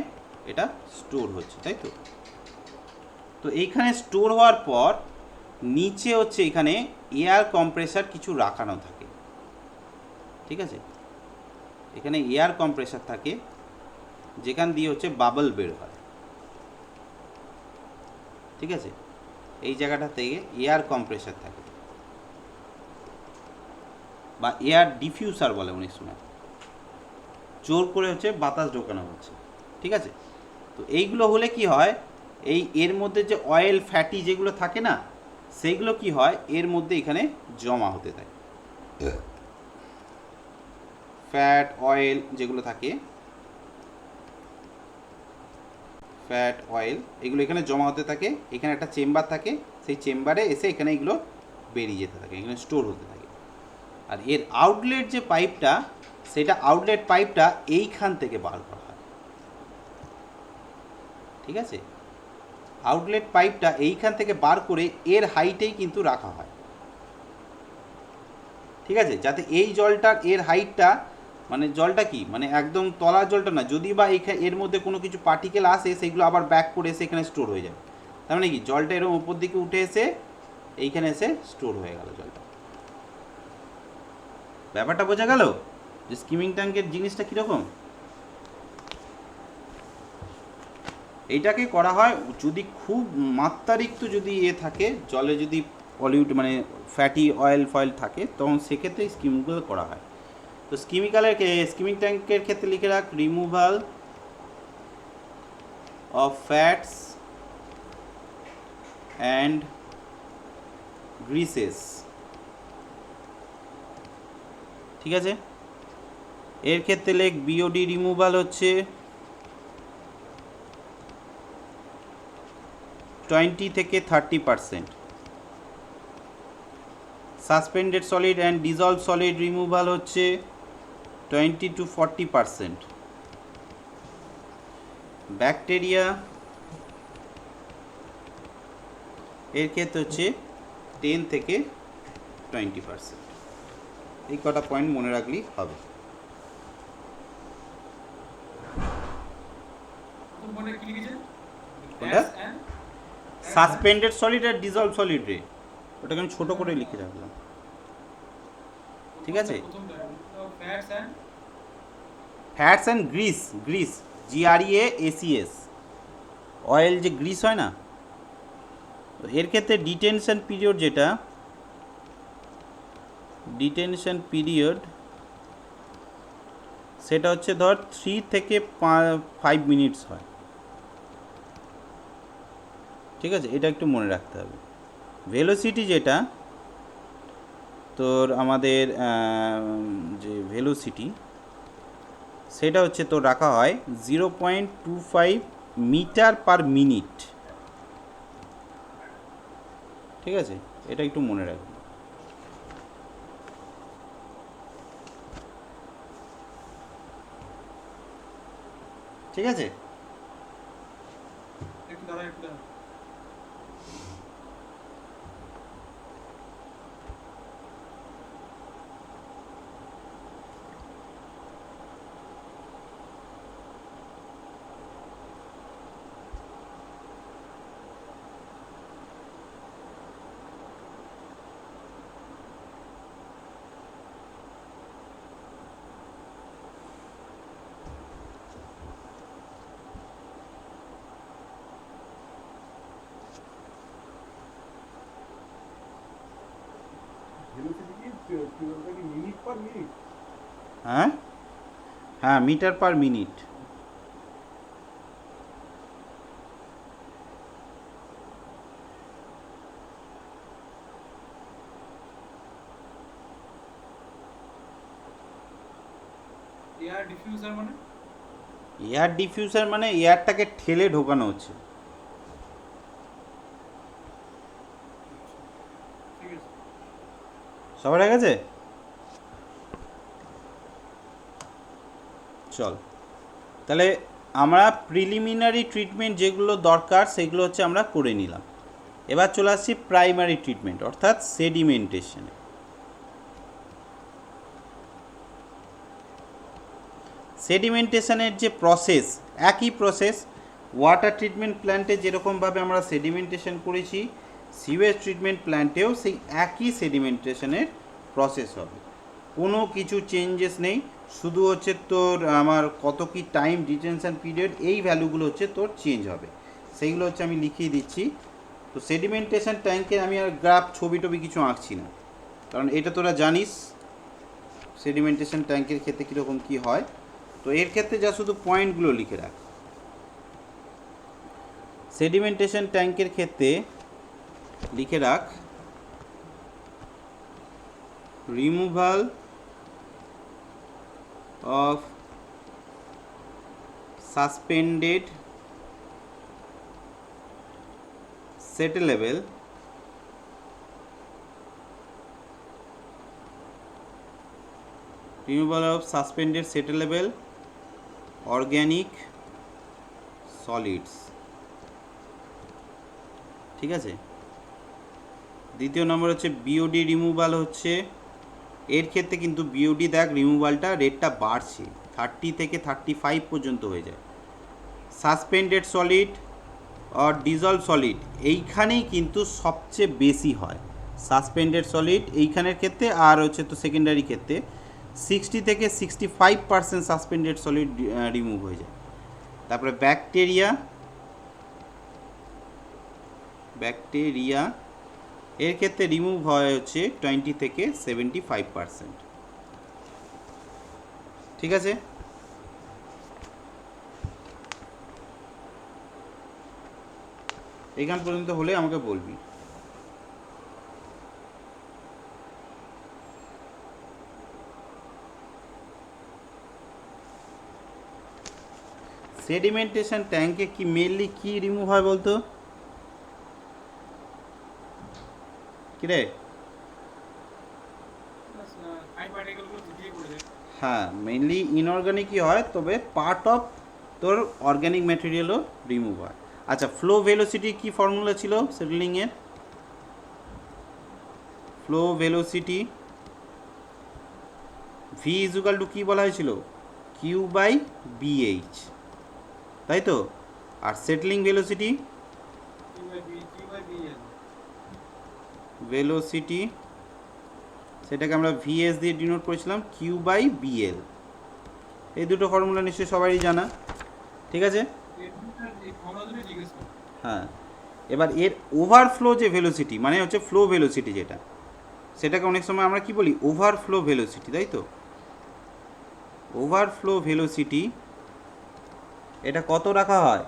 এটা স্টোর হচ্ছে, তাই তো। তো এইখানে স্টোর হওয়ার পর নিচে হচ্ছে এখানে এয়ার কম্প্রেসার কিছু রাখানো থাকে। ঠিক আছে, এখানে এয়ার কম্প্রেসার থাকে যেখান দিয়ে হচ্ছে বাবল বের হয়। ঠিক আছে, এই জায়গাটা থেকে এয়ার কম্প্রেসার থাকে বা এয়ার ডিফিউসার বলে অনেক সময়, জোর করে হচ্ছে বাতাস ঢোকানো হচ্ছে। ঠিক আছে, তো এইগুলো হলে কি হয়, এই এর মধ্যে যে অয়েল ফ্যাটি যেগুলো থাকে না, সেইগুলো কি হয় এর মধ্যে এখানে জমা হতে থাকে। ফ্যাট অয়েল যেগুলো থাকে, ফ্যাট অয়েল এগুলো এখানে জমা হতে থাকে। এখানে একটা চেম্বার থাকে, সেই চেম্বারে এসে এখানে এগুলো বেরিয়ে যেতে থাকে, এখানে স্টোর হতে থাকে। আর এর আউটলেট যে পাইপটা, সেটা আউটলেট পাইপটা এইখান থেকে বার করা হয়। ঠিক আছে, আউটলেট পাইপটা এইখান থেকে বার করে এর হাইটেই কিন্তু রাখা হয়। ঠিক আছে, যাতে এই জলটার এর হাইটটা, মানে জলটা কি মানে একদম তলার জলটা না, যদি বা এর মধ্যে কোনো কিছু পার্টিকেল আসে সেগুলো আবার ব্যাক করে এসে এখানে স্টোর হয়ে যাবে। তার মানে কি জলটা এরকম উপর দিকে উঠে এসে এইখানে এসে স্টোর হয়ে গেল জলটা। ব্যাপারটা বোঝা গেল যে স্কিমিং ট্যাঙ্কের জিনিসটা কীরকম। এইটাকে করা হয় যদি খুব মাত্রাতিরিক্ত যদি থাকে জলে, যদি পলিউট মানে ফ্যাটি অয়েল ফয়েল থাকে, তখন সেক্ষেত্রে স্কিমগুলো করা হয়। তো স্কিমিং ট্যাঙ্কের ক্ষেত্রে লিখে রাখ, রিমুভাল অফ ফ্যাটস অ্যান্ড গ্রিসেস। ঠিক আছে, এর ক্ষেত্রে লেখ বিওডি রিমুভাল হচ্ছে 20 থেকে 30%। Suspended solid and dissolved solid removal হচ্ছে 20 to 40%। ব্যাকটেরিয়া এর ক্ষেত্রে হচ্ছে 10 থেকে 20%। এই কটা পয়েন্ট মনে রাখলেই হবে। মনে কি লিখেছেন? কোনটা? সাসপেন্ডেড সলিড আর ডিজলভ সলিড রে, ওটাকে আমি ছোট করে লিখে রাখলাম। ঠিক আছে, fats and Greece, GREASES, oil যে গ্রিস হয় না, এর ক্ষেত্রে ডিটেনশন পিরিয়ড, যেটা ডিটেনশন পিরিয়ড সেটা হচ্ছে ধর 3 থেকে 5 মিনিটস হয়। ঠিক আছে, এটা একটু মনে রাখতে হবে। ভেলোসিটি যেটা তোর আমাদের যে ভেলোসিটি সেটা হচ্ছে তোর রাখা হয় 0.25 মিটার পার মিনিট। ঠিক আছে, এটা একটু মনে রাখবি। ঠিক আছে, একটু দাঁড়া একটু দাঁড়া। ভেলোসিটি কি ওটা কি মিনিট পার মিনিট? হ্যাঁ হ্যাঁ, metre per minute. Air diffuser মানে এয়ার ডিফিউজার মানে এয়ারটাকে ঠেলে ঢোকানো হচ্ছে। ঠিক আছে। সবার হয়ে গেছে? চল, তাহলে আমরা প্রিলিমিনারি ট্রিটমেন্ট যেগুলো দরকার সেগুলো হচ্ছে আমরা করে নিলাম। এবার চলে আসছি প্রাইমারি ট্রিটমেন্ট অর্থাৎ সেডিমেন্টেশনে। সেডিমেন্টেশনের যে প্রসেস, একই প্রসেস ওয়াটার ট্রিটমেন্ট প্ল্যান্টে যেরকমভাবে আমরা সেডিমেন্টেশন করেছি, সিওয়েজ ট্রিটমেন্ট প্ল্যান্টেও সেই একই সেডিমেন্টেশনের প্রসেস হবে। কোনো কিছু চেঞ্জেস নেই, শুধু হচ্ছে তোর আমার কত কি টাইম ডিটেনশন পিরিয়ড এই ভ্যালুগুলো হচ্ছে তোর চেঞ্জ হবে, সেইগুলো হচ্ছে আমি লিখিয়ে দিচ্ছি। তো সেডিমেন্টেশন ট্যাঙ্কে আমি আর গ্রাফ ছবি টবি কিছু আঁকছি না, কারণ এটা তোরা জানিস সেডিমেন্টেশন ট্যাঙ্কের ক্ষেত্রে কীরকম কী হয়। তো এর ক্ষেত্রে যা শুধু পয়েন্টগুলো লিখে রাখ। সেডিমেন্টেশন ট্যাঙ্কের ক্ষেত্রে লিখে রাখ removal of suspended settleable removal of suspended settleable organic solids। ঠিক আছে, দ্বিতীয় নম্বর হচ্ছে বিওডি রিমুভাল হচ্ছে, এর ক্ষেত্রে কিন্তু বিওডি দেখ রিমুভালটা রেটটা বাড়ছে, 30 থেকে 35 পর্যন্ত হয়ে যায়। সাসপেন্ডেড সলিড আর ডিজলভ সলিড এইখানেই কিন্তু সবচেয়ে বেশি হয় সাসপেন্ডেড সলিড এইখানের ক্ষেত্রে, আর হচ্ছে তো সেকেন্ডারি ক্ষেত্রে 60 থেকে 65% সাসপেন্ডেড সলিড রিমুভ হয়ে যায়। তারপরে ব্যাকটেরিয়া এর ক্ষেত্রে রিমুভ হয় হচ্ছে 20 থেকে 75%। ঠিক আছে, এখান পর্যন্ত হলে আমাকে বলবি। সেডিমেন্টেশন ট্যাঙ্কে কি মেনলি কি রিমুভ হয় বলতো? কিরে? ফাইন পার্টিকেলগুলো দিয়ে পড়ে যায়। হ্যাঁ, মেনলি ইনঅর্গানিকই হয়, তবে পার্ট অফ তোর অর্গানিক ম্যাটেরিয়ালও রিমুভ হয়। আচ্ছা, ফ্লো ভেলোসিটি কি ফর্মুলা ছিল সেটেলিংয়ের? Flow velocity v equal to কী বলা হয়েছিল? কিউ বাই বিএইচ, তাই তো? আর সেটলিং ভেলোসিটি ভেলোসিটি সেটাকে আমরা ভিএস দিয়ে ডিনোট করেছিলাম কিউ বাই বিএল। এই দুটো ফর্মুলা নিশ্চয়ই সবারই জানা। ঠিক আছে, হ্যাঁ। এবার এর ওভারফ্লো যে ভেলোসিটি মানে হচ্ছে ফ্লো ভেলোসিটি যেটা, সেটাকে অনেক সময় আমরা কি বলি? ওভারফ্লো ভেলোসিটি, তাই তো? ওভারফ্লো ভেলোসিটি এটা কত রাখা হয়?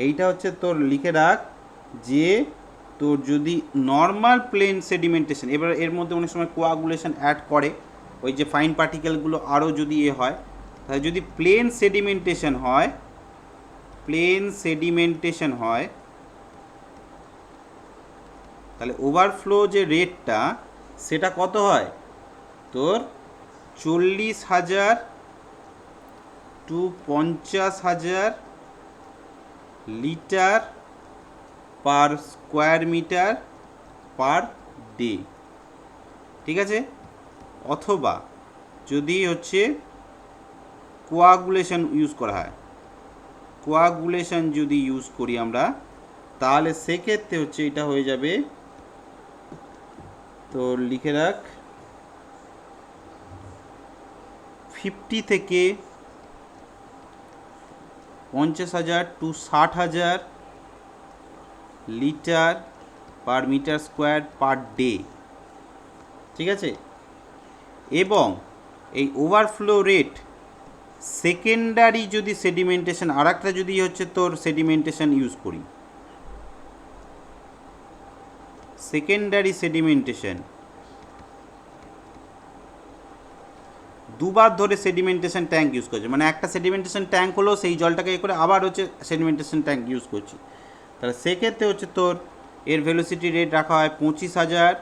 এইটা হচ্ছে তোর লিখে রাখ যে তোর যদি নর্মাল প্লেন সেডিমেন্টেশন, এবার এর মধ্যে অনেক সময় কোয়াগুলেশন অ্যাড করে, ওই যে ফাইন পার্টিকেলগুলো আরও যদি হয়, তাহলে যদি প্লেন সেডিমেন্টেশন হয়, তাহলে ওভারফ্লো যে রেটটা সেটা কত হয় তোর 40,000 to 50,000 litre per square metre per day. ঠিক আছে, অথবা যদি হচ্ছে কোয়াগুলেশন ইউজ করা হয়, কোয়াগুলেশন যদি ইউজ করি আমরা, তাহলে সেক্ষেত্রে হচ্ছে এটা হয়ে যাবে, তো লিখে রাখ 50 থেকে 50,000 to 60,000 litre per metre square per day. ঠিক আছে, এবং এই ওভারফ্লো রেট সেকেন্ডারি যদি সেডিমেন্টেশন, আর একটা যদি হচ্ছে তোর সেডিমেন্টেশন ইউজ করি, সেকেন্ডারি সেডিমেন্টেশন দুবার ধরে সেডিমেন্টেশন ট্যাঙ্ক ইউজ করছে, মানে একটা সেডিমেন্টেশন ট্যাঙ্ক হলো সেই জলটাকে করে আবার হচ্ছে সেডিমেন্টেশন ট্যাঙ্ক ইউজ করছি, তাহলে সেক্ষেত্রে হচ্ছে তোর এর ভেলোসিটি রেট রাখা হয় 25,000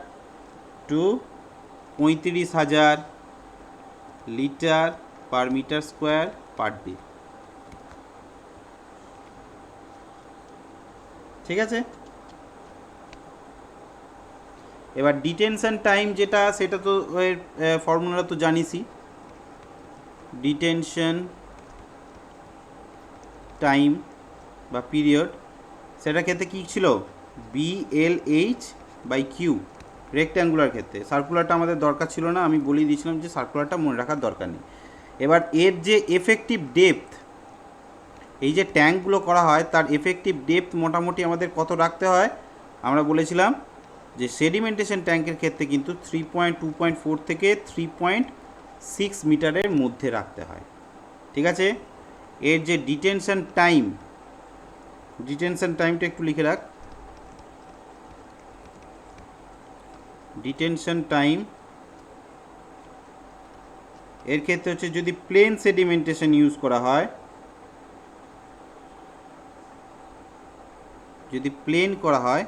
to 35,000 litre per metre square per day. ঠিক আছে, এবার ডিটেনশন টাইম যেটা, সেটা তো এর ফর্মুলা তো জানিসই, ডিটেনশন টাইম বা পিরিয়ড, সেটার ক্ষেত্রে কী ছিল BLH/Q রেক্ট্যাঙ্গুলার ক্ষেত্রে। সার্কুলারটা আমাদের দরকার ছিল না, আমি বলেই দিয়েছিলাম যে সার্কুলারটা মনে রাখার দরকার নেই। এবার এর যে এফেক্টিভ ডেপথ, এই যে ট্যাঙ্কগুলো করা হয় তার এফেক্টিভ ডেপথ মোটামুটি আমাদের কত রাখতে হয়, আমরা বলেছিলাম যে সেডিমেন্টেশন ট্যাঙ্কের ক্ষেত্রে কিন্তু 2.4 থেকে 3.6 মিটারের মধ্যে রাখতে হয়। ঠিক আছে, এর যে ডিটেনশন টাইমটা একটু লিখে রাখ, ডিটেনশন টাইম এর ক্ষেত্রে হচ্ছে যদি প্লেন সেডিমেন্টেশন ইউজ করা হয়, যদি প্লেন করা হয়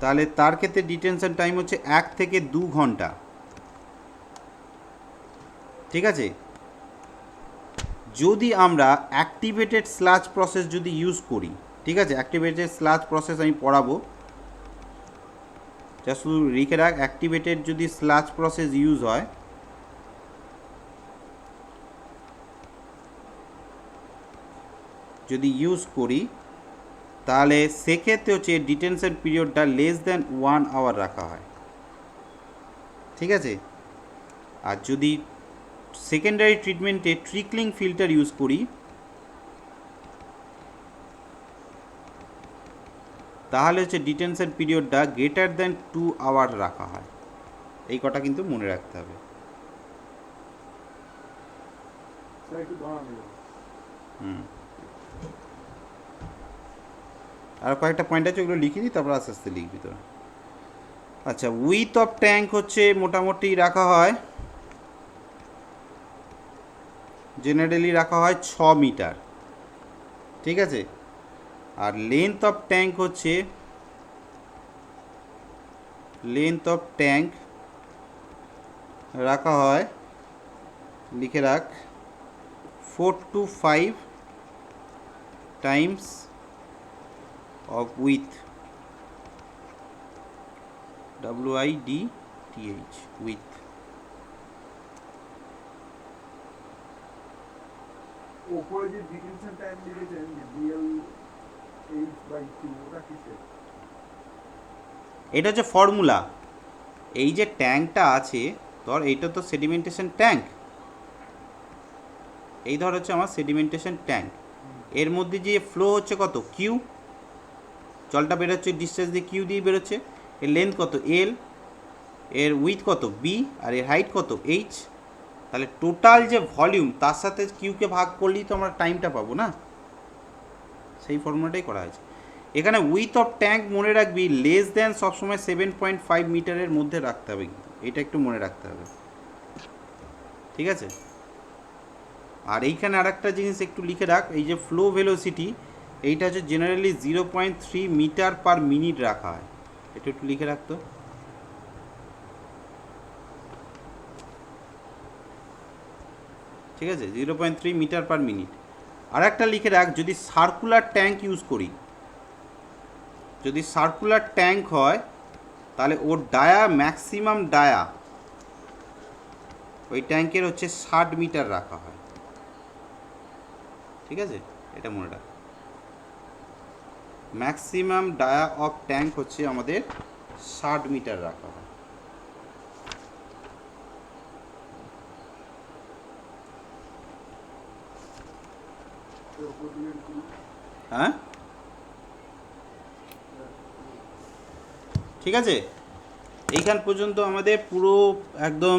তাহলে তার ক্ষেত্রে ডিটেনশন টাইম হচ্ছে 1 থেকে 2 ঘন্টা। ঠিক আছে, যদি আমরা অ্যাক্টিভেটেড স্লাজ প্রসেস যদি ইউজ করি, ঠিক আছে, অ্যাক্টিভেটেড স্লাজ প্রসেস আমি পড়াবো, যা শুধু লিখে রাখ, অ্যাক্টিভেটেড যদি স্লাজ প্রসেস ইউজ হয়, যদি ইউজ করি, তাহলে সেক্ষেত্রে হচ্ছে ডিটেনশন পিরিয়ডটা লেস দ্যান 1 আওয়ার রাখা হয়। ঠিক আছে, আর যদি সেকেন্ডারি ট্রিটমেন্টে ট্রিকলিং ফিল্টার ইউজ করি, তাহলে হচ্ছে ডিটেনশন পিরিয়ডটা গ্রেটার দ্যান 2 আওয়ার রাখা হয়। এই কটা কিন্তু মনে রাখতে হবে। আর কয়েকটা পয়েন্ট আছে, ওগুলো লিখে দিই, তারপর আস্তে আস্তে লিখবি তোরা। আচ্ছা, উইথ অফ ট্যাঙ্ক হচ্ছে মোটামুটি রাখা হয়, জেনারেলি রাখা হয় 6 মিটার। ঠিক আছে, আর লেন্থ অফ ট্যাঙ্ক হচ্ছে, লেন্থ অফ ট্যাঙ্ক রাখা হয়, লিখে রাখ 4 to 5 Times of width, WIDTH, width। ওপরে যে ডিটেনশন টাইম লিখেছেন BLH/Q, ওটা কিসের? এটা হচ্ছে ফর্মুলা। এই যে ট্যাঙ্কটা আছে ধর, এইটা তো সেডিমেন্টেশন ট্যাঙ্ক, এই ধর হচ্ছে আমার সেডিমেন্টেশন ট্যাঙ্ক, এর মধ্যে যে ফ্লো হচ্ছে কত কিউ, জলটা বেরোচ্ছে ডিসচার্জ দিয়ে কিউ দিয়ে বেরোচ্ছে, এর লেন্থ কত এল, এর উইথ কত বি, আর এর হাইট কত এইচ, তাহলে টোটাল যে ভলিউম তার সাথে কিউকে ভাগ করলেই তো আমরা টাইমটা পাবো না, সেই ফর্মুলাটাই করা হয়েছে। এখানে উইথ অফ ট্যাঙ্ক মনে রাখবি লেস দেন সবসময় 7.5 মিটারের মধ্যে রাখতে হবে, কিন্তু এটা একটু মনে রাখতে হবে, ঠিক আছে। আর এইখানে আরেকটা জিনিস একটু লিখে রাখ, এই যে ফ্লো ভেলোসিটি এইটা হচ্ছে জেনারেলি 0.3 মিটার পার মিনিট রাখা হয়, এটা একটু লিখে রাখতো। ঠিক আছে, 0.3 মিটার পার মিনিট। আর একটা লিখে রাখ, যদি সার্কুলার ট্যাঙ্ক ইউজ করি, যদি সার্কুলার ট্যাঙ্ক হয় তাহলে ওর ডায়া ম্যাক্সিমাম ডায়া ওই ট্যাঙ্কের হচ্ছে 60 মিটার রাখা হয়, ঠিক আছে, এটা মনে রাখ। ম্যাক্সিমাম ডায়া অফ ট্যাঙ্ক হচ্ছে আমাদের 60 মিটার রাখা হয়। হ্যাঁ, ঠিক আছে। এইখান পর্যন্ত আমাদের পুরো একদম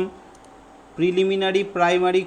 প্রিলিমিনারি প্রাইমারি